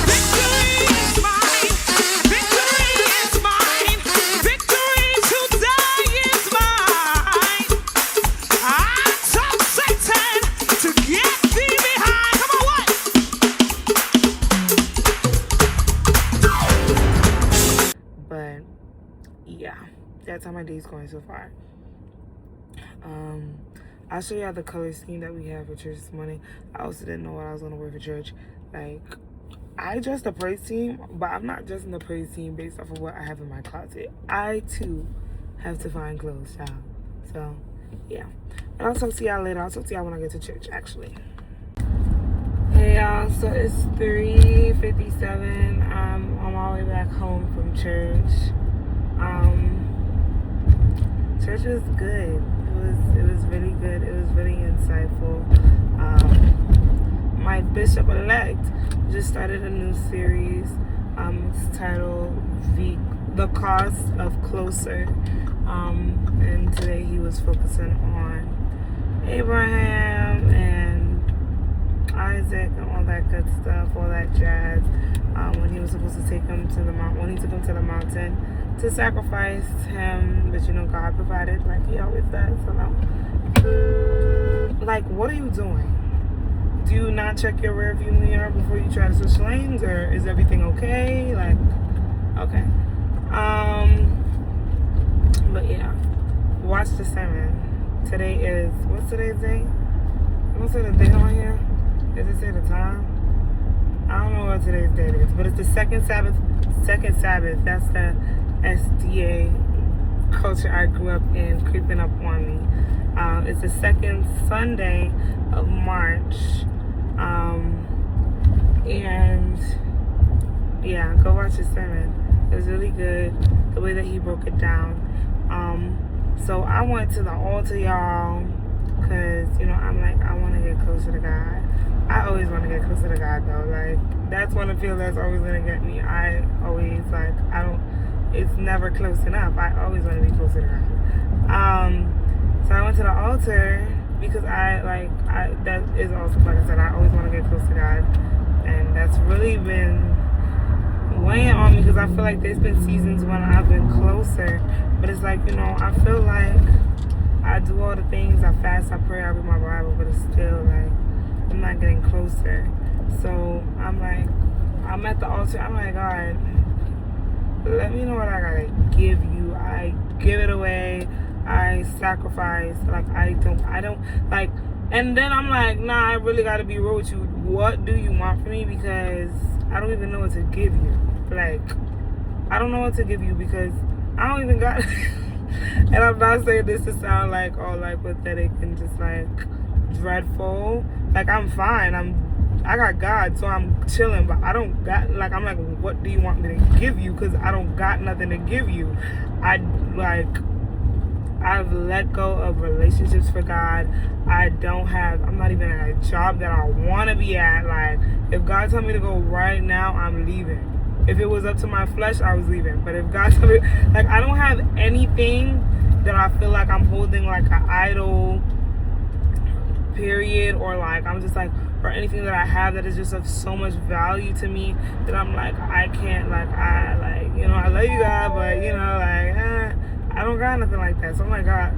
Victory is mine. Victory is mine. Victory today is mine. I told Satan to get thee behind. Come on, what? But yeah, that's how my day's going so far. I'll show y'all the color scheme that we have for church this morning. I also didn't know what I was gonna wear for church. Like, I dressed the praise team, but I'm not dressing the praise team based off of what I have in my closet. I too have to find clothes, child. So yeah, and I'll talk to y'all later. I'll talk to y'all when I get to church, actually. Hey y'all, so it's 3:57. I'm on my way back home from church. Church was good. It was really good. It was really insightful. My bishop-elect just started a new series. It's titled The Cost of Closer. And today he was focusing on Abraham and Isaac and all that good stuff, all that jazz. When he was supposed to take him to the mountain, when he took him to the mountain to sacrifice him, but God provided like he always does. Like, what are you doing? Do you not check your rearview mirror before you try to switch lanes, or is everything okay? Like, okay. But yeah, watch the sermon. Today is, what's today's date? I don't say the date on here. Does it say the time? I don't know what today's date is, but it's the second Sabbath. That's the SDA culture I grew up in creeping up on me. It's the second Sunday of March. And yeah, go watch his sermon. It was really good, the way that he broke it down. So I went to the altar, y'all, because, I'm like, I want to get closer to God. I always want to get closer to God, though. Like, that's one of the feels that's always going to get me. It's never close enough. I always want to be closer to God. So I went to the altar because that is also, like I said, I always want to get close to God. And that's really been weighing on me because I feel like there's been seasons when I've been closer. But it's like, I feel like I do all the things. I fast, I pray, I read my Bible, but it's still like I'm not getting closer. So I'm like, I'm at the altar. I'm like, God, let me know what I gotta give you. I give it away. I sacrifice. Like, I don't like. And then I'm like, nah, I really gotta be real with you. What do you want from me? Because I don't even know what to give you. Like, I don't know what to give you because I don't even got. And I'm not saying this to sound like all like pathetic and just like dreadful. Like, I'm fine. I got God, so I'm chilling. But I don't got, like, I'm like, what do you want me to give you? Because I don't got nothing to give you. I've let go of relationships for God. I'm not even at a job that I want to be at. Like, if God told me to go right now, I'm leaving. If it was up to my flesh, I was leaving. But if God told me, like, I don't have anything that I feel like I'm holding like an idol, period, or like I'm just like, or anything that I have that is just of so much value to me that I'm like, I can't, like, I love you, God, but I don't got nothing like that. So I'm like, God,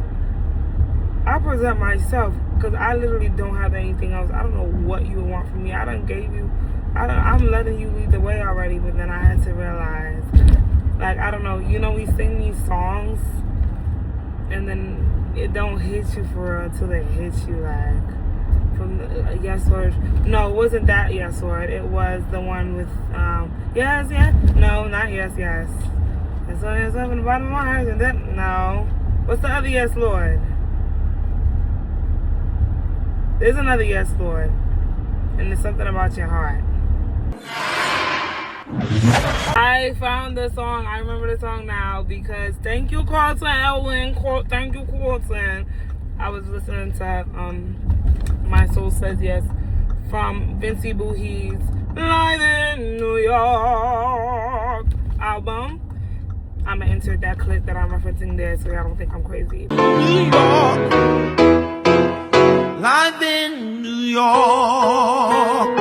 I present myself because I literally don't have anything else. I don't know what you want from me. I done gave you. I'm letting you lead the way already, but then I had to realize, like, I don't know. We sing these songs, and then it don't hit you for real until it hits you, like, from the Yes Lord. No, it wasn't that Yes Lord. It was the one with yes, yeah. No, not yes, yes. And so it's up in the bottom of my heart, and then no. What's the other Yes Lord? There's another Yes Lord, and it's something about your heart. I found the song. I remember the song now because thank you, Carlton Elwin. Thank you, Carlton. I was listening to My Soul Says Yes from Vincey Boohie's Live in New York album. I'm gonna insert that clip that I'm referencing there so y'all don't think I'm crazy. New York, live in New York.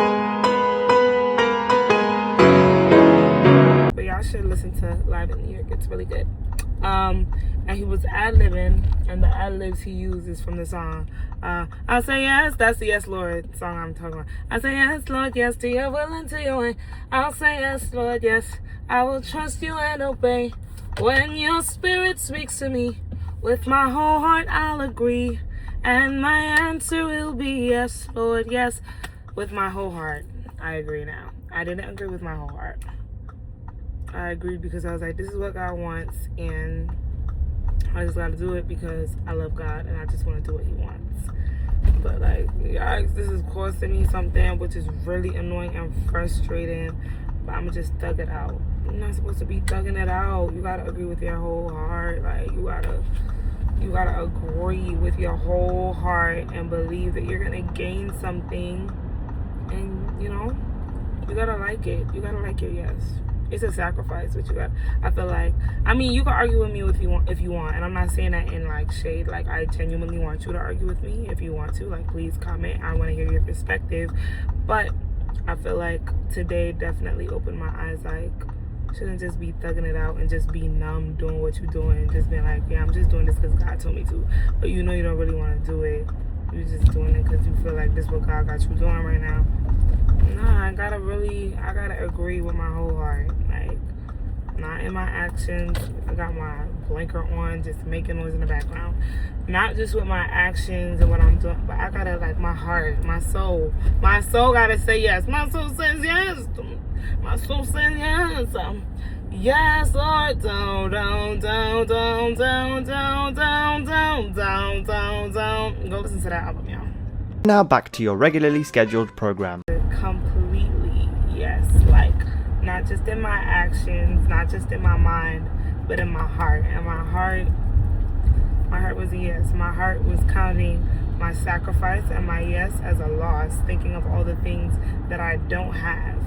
But y'all should listen to Live in New York. It's really good. And he was ad-libbing, and the ad-libs he uses from the song. I say yes, that's the Yes Lord song I'm talking about. I say yes, Lord, yes to your will and to your way. I'll say yes, Lord, yes. I will trust you and obey. When your spirit speaks to me, with my whole heart I'll agree. And my answer will be yes, Lord, yes. With my whole heart, I agree now. I didn't agree with my whole heart. I agreed because I was like, this is what God wants, and I just gotta do it because I love God and I just want to do what he wants. But like, guys, this is costing me something, which is really annoying and frustrating, but I'm gonna just thug it out. You're not supposed to be thugging it out. You gotta agree with your whole heart. Like, you gotta agree with your whole heart and believe that you're gonna gain something. And, you know, you gotta like it. You gotta like your yes. It's a sacrifice, but you got. I feel like, I mean, you can argue with me if you want, and I'm not saying that in like shade. Like, I genuinely want you to argue with me if you want to. Like, please comment. I want to hear your perspective. But I feel like today definitely opened my eyes. Like, shouldn't just be thugging it out and just be numb doing what you're doing, and just being like, yeah, I'm just doing this because God told me to. But you know you don't really want to do it. You're just doing it because you feel like this is what God got you doing right now. Nah, I gotta agree with my whole heart. Like, not in my actions. I got my blinker on, just making noise in the background. Not just with my actions and what I'm doing, but I gotta, like, my heart, my soul. My soul gotta say yes. My soul says yes. My soul says yes. Yes, Lord. Down, down, down, down, down, down, down, down, down, down, down. Go listen to that album, y'all. Now back to your regularly scheduled program. Completely, yes. Like, not just in my actions, not just in my mind, but in my heart. And my heart was a yes. My heart was counting my sacrifice and my yes as a loss, thinking of all the things that I don't have,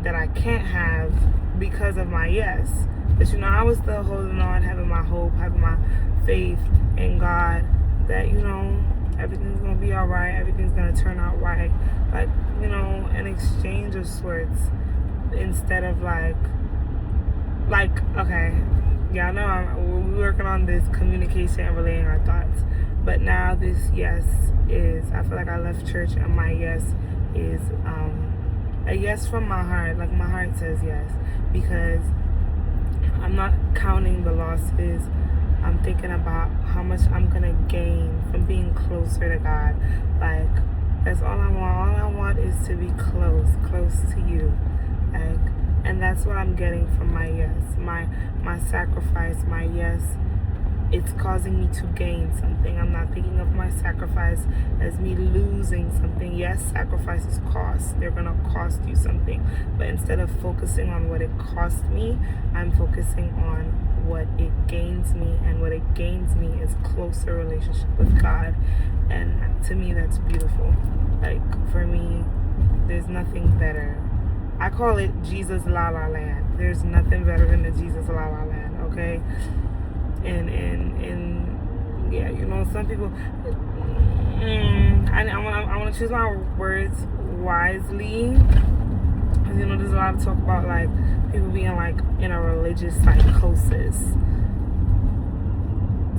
that I can't have because of my yes. But you know, I was still holding on, having my hope, having my faith in God that, you know, everything's gonna be all right, everything's gonna turn out right. Like, you know, an exchange of sorts, instead of like, okay, y'all know we're working on this communication and relaying our thoughts. But now this yes is, I feel like I left church and my yes is a yes from my heart. Like, my heart says yes, because I'm not counting the losses. I'm thinking about how much I'm gonna gain from being closer to God. Like, that's all I want. All I want is to be close to you. Like, and that's what I'm getting from my yes. My sacrifice, my yes, it's causing me to gain something. I'm not thinking of my sacrifice as me losing something. Yes, sacrifices cost. They're gonna cost you something. But instead of focusing on what it cost me, I'm focusing on what it gains me. And what it gains me is closer relationship with God. And to me, that's beautiful. Like, for me, there's nothing better. I call it Jesus La La Land. There's nothing better than the Jesus La La Land, okay? And yeah, you know, some people, I want to choose my words wisely, because, you know, there's a lot of talk about, like, people being, like, in a religious psychosis.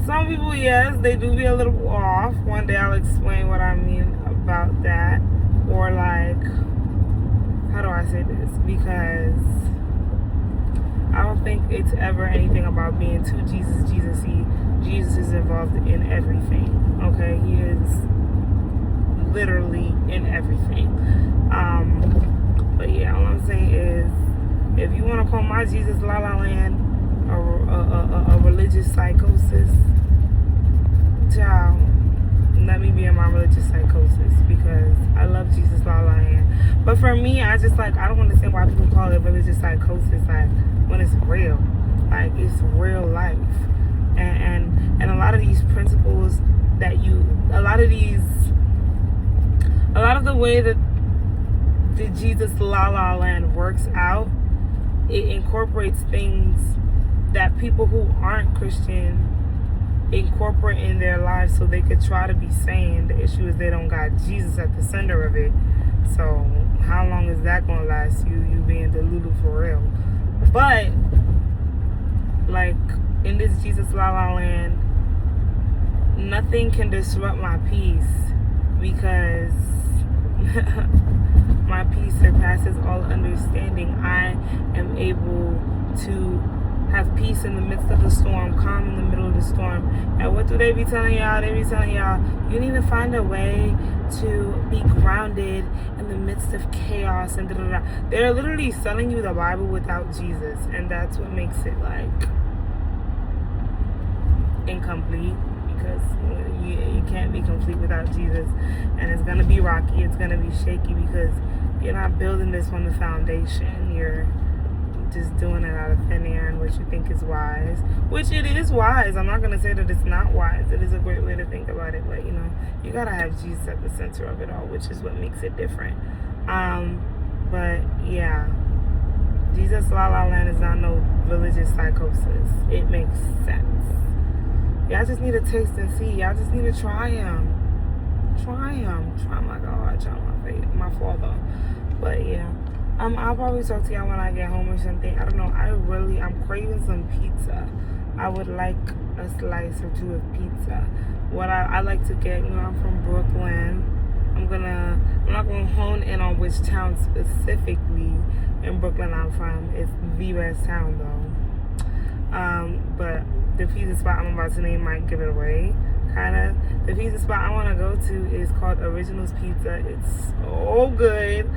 Some people, yes, they do be a little off. One day I'll explain what I mean about that. Or, like, how do I say this? Because I don't think it's ever anything about being too Jesus-y. Jesus is involved in everything, okay? He is literally in everything. But yeah, all I'm saying is, if you want to call my Jesus La La Land a religious psychosis, child, let me be in my religious psychosis, because I love Jesus La La Land. But for me, I just, like, I don't understand why people call it religious psychosis, like, when it's real. Like, it's real life. And a lot of these principles that a lot of the way that the Jesus La La Land works out, it incorporates things that people who aren't Christian incorporate in their lives so they could try to be sane. The issue is they don't got Jesus at the center of it. So how long is that gonna last, you being delulu for real? But, like, in this Jesus La La Land, nothing can disrupt my peace, because my peace surpasses all understanding. I am able to have peace in the midst of the storm, calm in the middle of the storm. And what do they be telling y'all? They be telling y'all, you need to find a way to be grounded in the midst of chaos and da-da-da. They're literally selling you the Bible without Jesus, and that's what makes it, like, incomplete, because you can't be complete without Jesus. And it's gonna be rocky, it's gonna be shaky, because you're not building this on the foundation. You're just doing it out of thin air and what you think is wise, which it is wise. I'm not going to say that it's not wise. It is a great way to think about it, but you know, you got to have Jesus at the center of it all, which is what makes it different. But yeah, Jesus La La Land is not no religious psychosis. It makes sense. Y'all just need to taste and see. Y'all just need to try him. Try him. Try my God. Try my Father. But yeah. I'll probably talk to y'all when I get home or something. I don't know. I'm craving some pizza. I would like a slice or two of pizza. What I like to get, you know, I'm from Brooklyn. I'm not gonna hone in on which town specifically in Brooklyn I'm from. It's the best town though. But the pizza spot I'm about to name might give it away. Kinda. The pizza spot I wanna go to is called Originals Pizza. It's so good.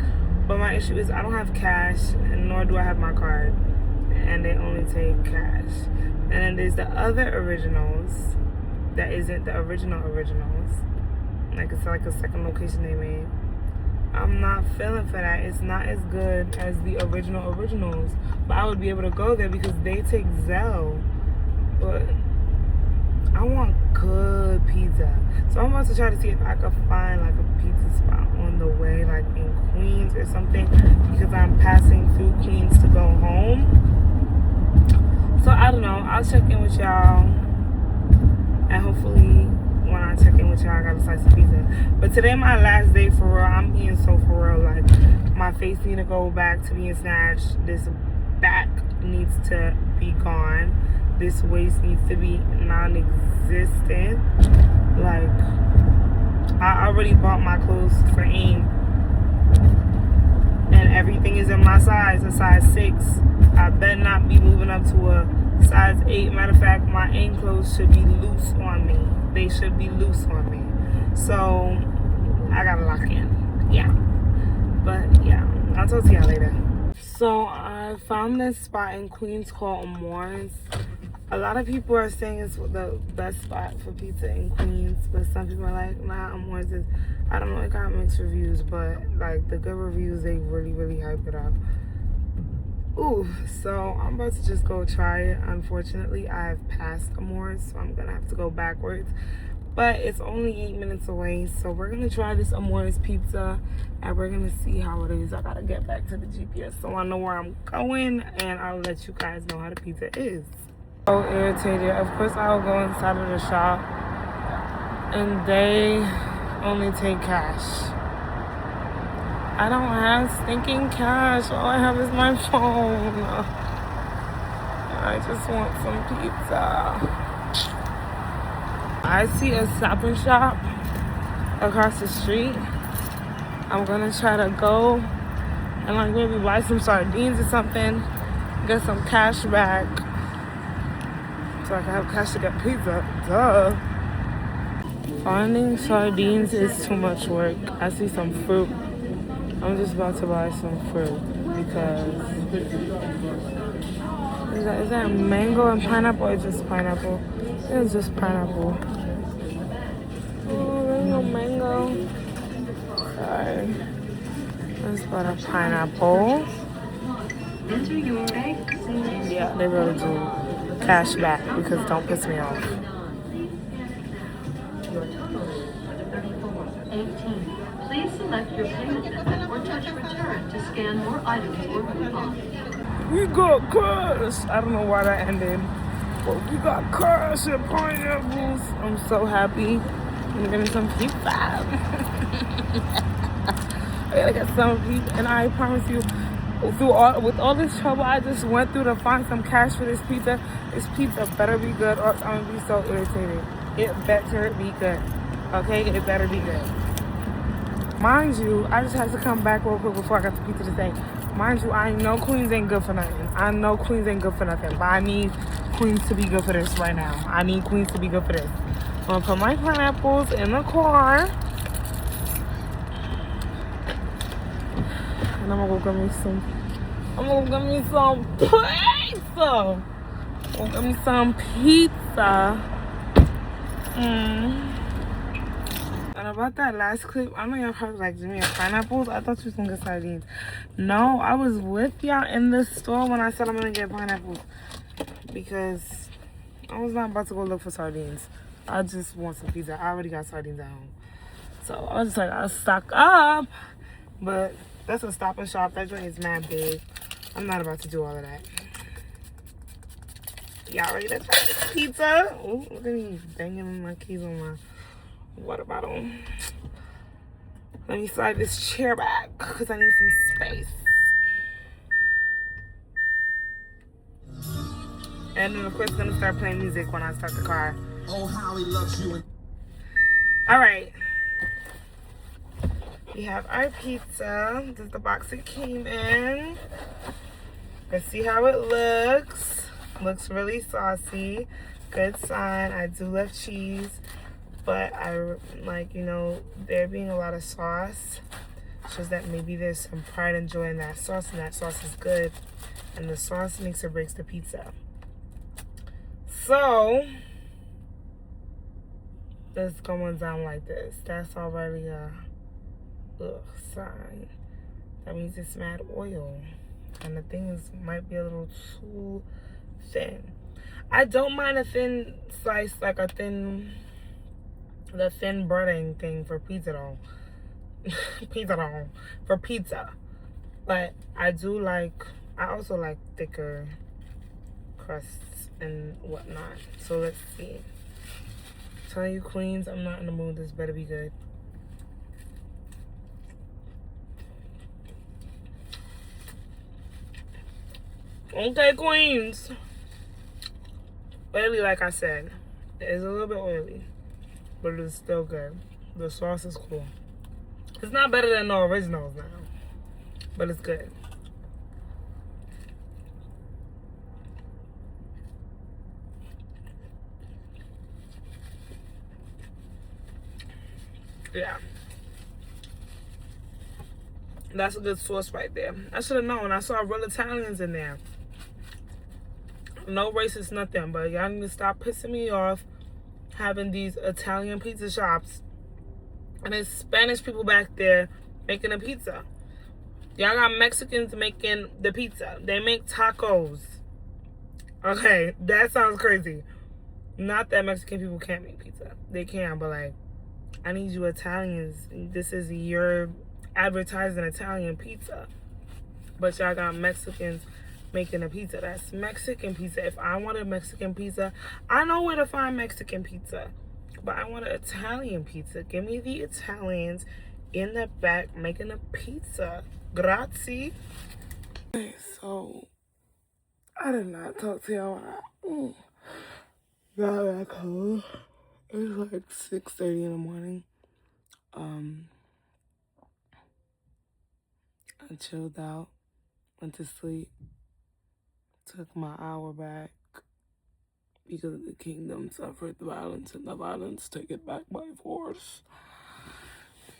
But my issue is I don't have cash, and nor do I have my card, and they only take cash. And then there's the other Originals that isn't the originals. Like it's like a second location they made. I'm not feeling for that. It's not as good as the originals. But I would be able to go there because they take Zelle. But I want good pizza. So I'm about to try to see if I can find like a pizza spot on the way, like in Queens or something, because I'm passing through Queens to go home. So I don't know. I'll check in with y'all, and hopefully when I check in with y'all, I got a slice of pizza. But today my last day for real. I'm being so for real. Like my face need to go back to being snatched. This back needs to be gone. This waist needs to be non-existent. Like, I already bought my clothes for AIM, and everything is in my size, a size 6. I better not be moving up to a size 8. Matter of fact, my AIM clothes should be loose on me. They should be loose on me. So, I gotta lock in. Yeah. But, yeah. I'll talk to y'all later. So, I found this spot in Queens called Amore's. A lot of people are saying it's the best spot for pizza in Queens, but some people are like, nah, Amore's is, I don't know, it got mixed reviews, but like the good reviews, they really, really hype it up. Ooh, so I'm about to just go try it. Unfortunately, I have passed Amore's, so I'm gonna have to go backwards. But it's only 8 minutes away, so we're gonna try this Amore's pizza, and we're gonna see how it is. I gotta get back to the GPS so I know where I'm going, and I'll let you guys know how the pizza is. So irritated. Of course, I'll go inside of the shop, and they only take cash. I don't have stinking cash. All I have is my phone. I just want some pizza. I see a Stop and Shop across the street. I'm gonna try to go and like maybe buy some sardines or something, get some cash back, so I can have cash to get pizza. Duh. Finding sardines is too much work. I see some fruit. I'm just about to buy some fruit because is that mango and pineapple or just pineapple? It's just pineapple. Oh, there's no mango. Sorry. Let's buy a pineapple. Yeah, they really do. Cash back because don't piss me off. 18. Please select your payment method or touch return to scan more items or coupons. We got cash. I don't know why that ended, but we got cash and pineapples. I'm so happy. I'm getting some pizza. I gotta get some pizza, and I promise you, with all this trouble I just went through to find some cash for this pizza better be good, or else I'm gonna be so irritated. It better be good. Okay, it better be good. Mind you, I just had to come back real quick before I got the pizza to say. Mind you, I know Queens ain't good for nothing. I know Queens ain't good for nothing, but I need Queens to be good for this right now. I need Queens to be good for this. I'm gonna put my pineapples in the car, and I'm gonna go get me some pizza. I'm gonna get me some pizza. And I'm about that last clip, I know y'all probably like, Jimmy, pineapples? I thought you was gonna get sardines. No, I was with y'all in the store when I said I'm gonna get pineapples. Because I was not about to go look for sardines. I just want some pizza. I already got sardines at home. So I was just like, I'll stock up. But that's a Stop and Shop. That joint is mad big. I'm not about to do all of that. Y'all ready to try this pizza? Ooh, look at me banging my keys on my water bottle. Let me slide this chair back because I need some space. And then of course, gonna start playing music when I start the car. Oh, how he loves you. All right. We have our pizza. This is the box it came in. Let's see how it looks. Looks really saucy. Good sign. I do love cheese, but I like, you know, there being a lot of sauce shows that maybe there's some pride and joy in that sauce, and that sauce is good. And the sauce makes or breaks the pizza. So it's going down like this. That's already a sign. That means it's mad oil. And the thing is, might be a little too thin. I don't mind a thin slice, like the thin breading thing for pizza dough. For pizza. But I also like thicker crusts and whatnot. So let's see. Tell you queens, I'm not in the mood. This better be good. Okay, queens. Oily, like I said. It's a little bit oily, but it's still good. The sauce is cool. It's not better than the originals now, but it's good. Yeah. That's a good sauce right there. I should have known. I saw real Italians in there. No racist, nothing, but y'all need to stop pissing me off having these Italian pizza shops and there's Spanish people back there making the pizza. Y'all got Mexicans making the pizza. They make tacos. Okay, that sounds crazy. Not that Mexican people can't make pizza. They can, but like, I need you Italians. This is your advertising Italian pizza. But y'all got Mexicans making a pizza. That's Mexican pizza. If I want a Mexican pizza, I know where to find Mexican pizza. But I want an Italian pizza. Give me the Italians in the back making a pizza. Grazie. Okay, so I did not talk to y'all when I got back home. It was like 6:30 in the morning. I chilled out, went to sleep, took my hour back because the kingdom suffered violence and the violence take it back by force.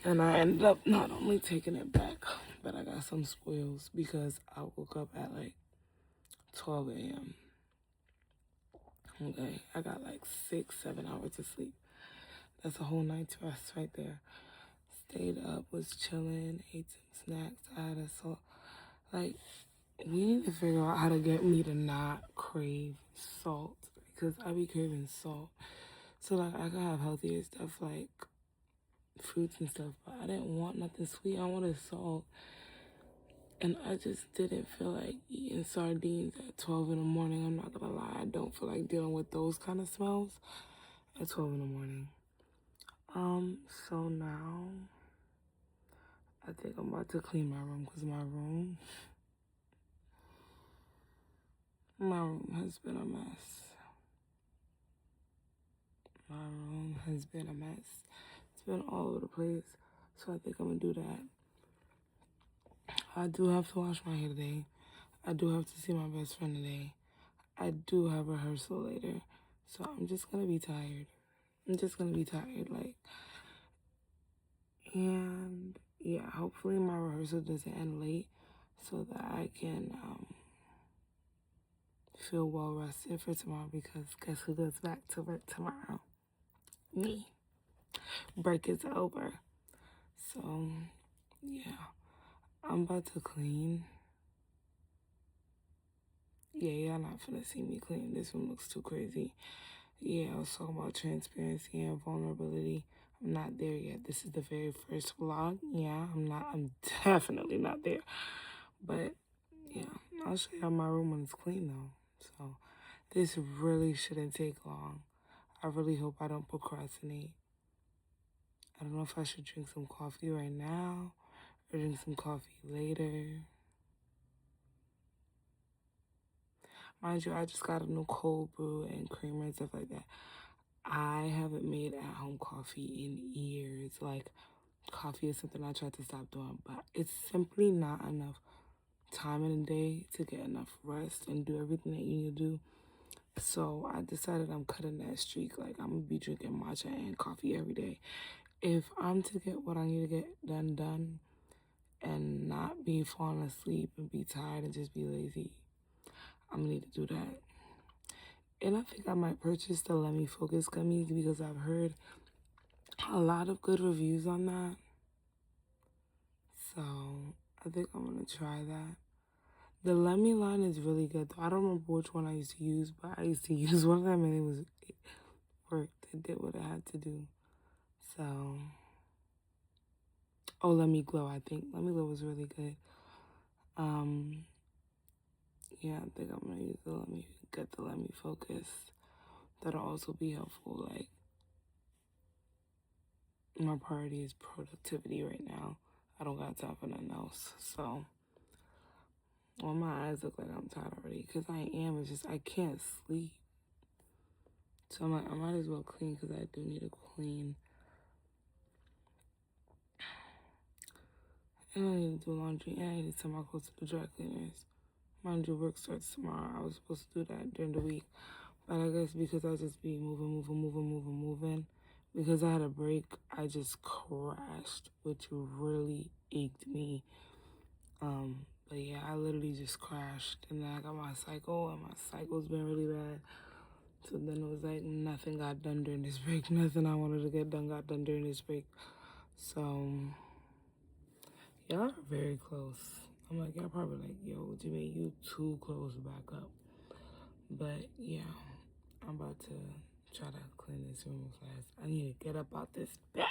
And I ended up not only taking it back, but I got some spoils because I woke up at like 12 a.m. Okay, I got like 6-7 hours of sleep. That's a whole night's rest right there. Stayed up, was chilling, ate some snacks. I had a salt. Like, we need to figure out how to get me to not crave salt because I be craving salt. So like, I can have healthier stuff like fruits and stuff, but I didn't want nothing sweet. I wanted salt. And I just didn't feel like eating sardines at 12 in the morning. I'm not gonna lie, I don't feel like dealing with those kind of smells at 12 in the morning. So now I think I'm about to clean my room because my room has been a mess. My room has been a mess. It's been all over the place. So I think I'm gonna do that. I do have to wash my hair today. I do have to see my best friend today. I do have rehearsal later. So I'm just gonna be tired. Like, and yeah, hopefully my rehearsal doesn't end late so that I can feel well rested for tomorrow because guess who goes back to work tomorrow? Me. break is over. So, yeah, I'm about to clean. Yeah, y'all not finna see me clean. This room looks too crazy. Yeah, I was talking about transparency and vulnerability. I'm not there yet. This is the very first vlog. Yeah, I'm definitely not there. But, yeah, I'll show y'all my room when it's clean, though. So, this really shouldn't take long. I really hope I don't procrastinate. I don't know if I should drink some coffee right now or drink some coffee later. Mind you, I just got a new cold brew and creamer and stuff like that. I haven't made at-home coffee in years. Like, coffee is something I tried to stop doing, but it's simply not enough time in the day to get enough rest and do everything that you need to do. So I decided I'm cutting that streak. Like, I'm gonna be drinking matcha and coffee every day. If I'm to get what I need to get done and not be falling asleep and be tired and just be lazy, I'm gonna need to do that. And I think I might purchase the Let Me Focus gummies because I've heard a lot of good reviews on that. So I think I'm gonna try that. The Let Me line is really good though. I don't remember which one I used to use, but I used to use one of them and it worked. It did what it had to do. So, oh, Let Me Glow, I think. Let Me Glow was really good. Yeah, I think I'm gonna use the Let Me Focus. That'll also be helpful. Like, my priority is productivity right now. I don't got time for nothing else. So, well, my eyes look like I'm tired already because I am. It's just I can't sleep. So I'm like, I might as well clean because I do need to clean. And I need to do laundry and I need to send my clothes to the dry cleaners. Mind you, work starts tomorrow. I was supposed to do that during the week. But I guess because I just be moving. Because I had a break, I just crashed, which really ached me. But yeah, I literally just crashed. And then I got my cycle, and my cycle's been really bad. So then it was like nothing got done during this break. Nothing I wanted to get done got done during this break. So, y'all are very close. I'm like, y'all probably like, yo, Jimmy, you too close back up. But yeah, I'm about to try to clean this room fast. I need to get up out this bed.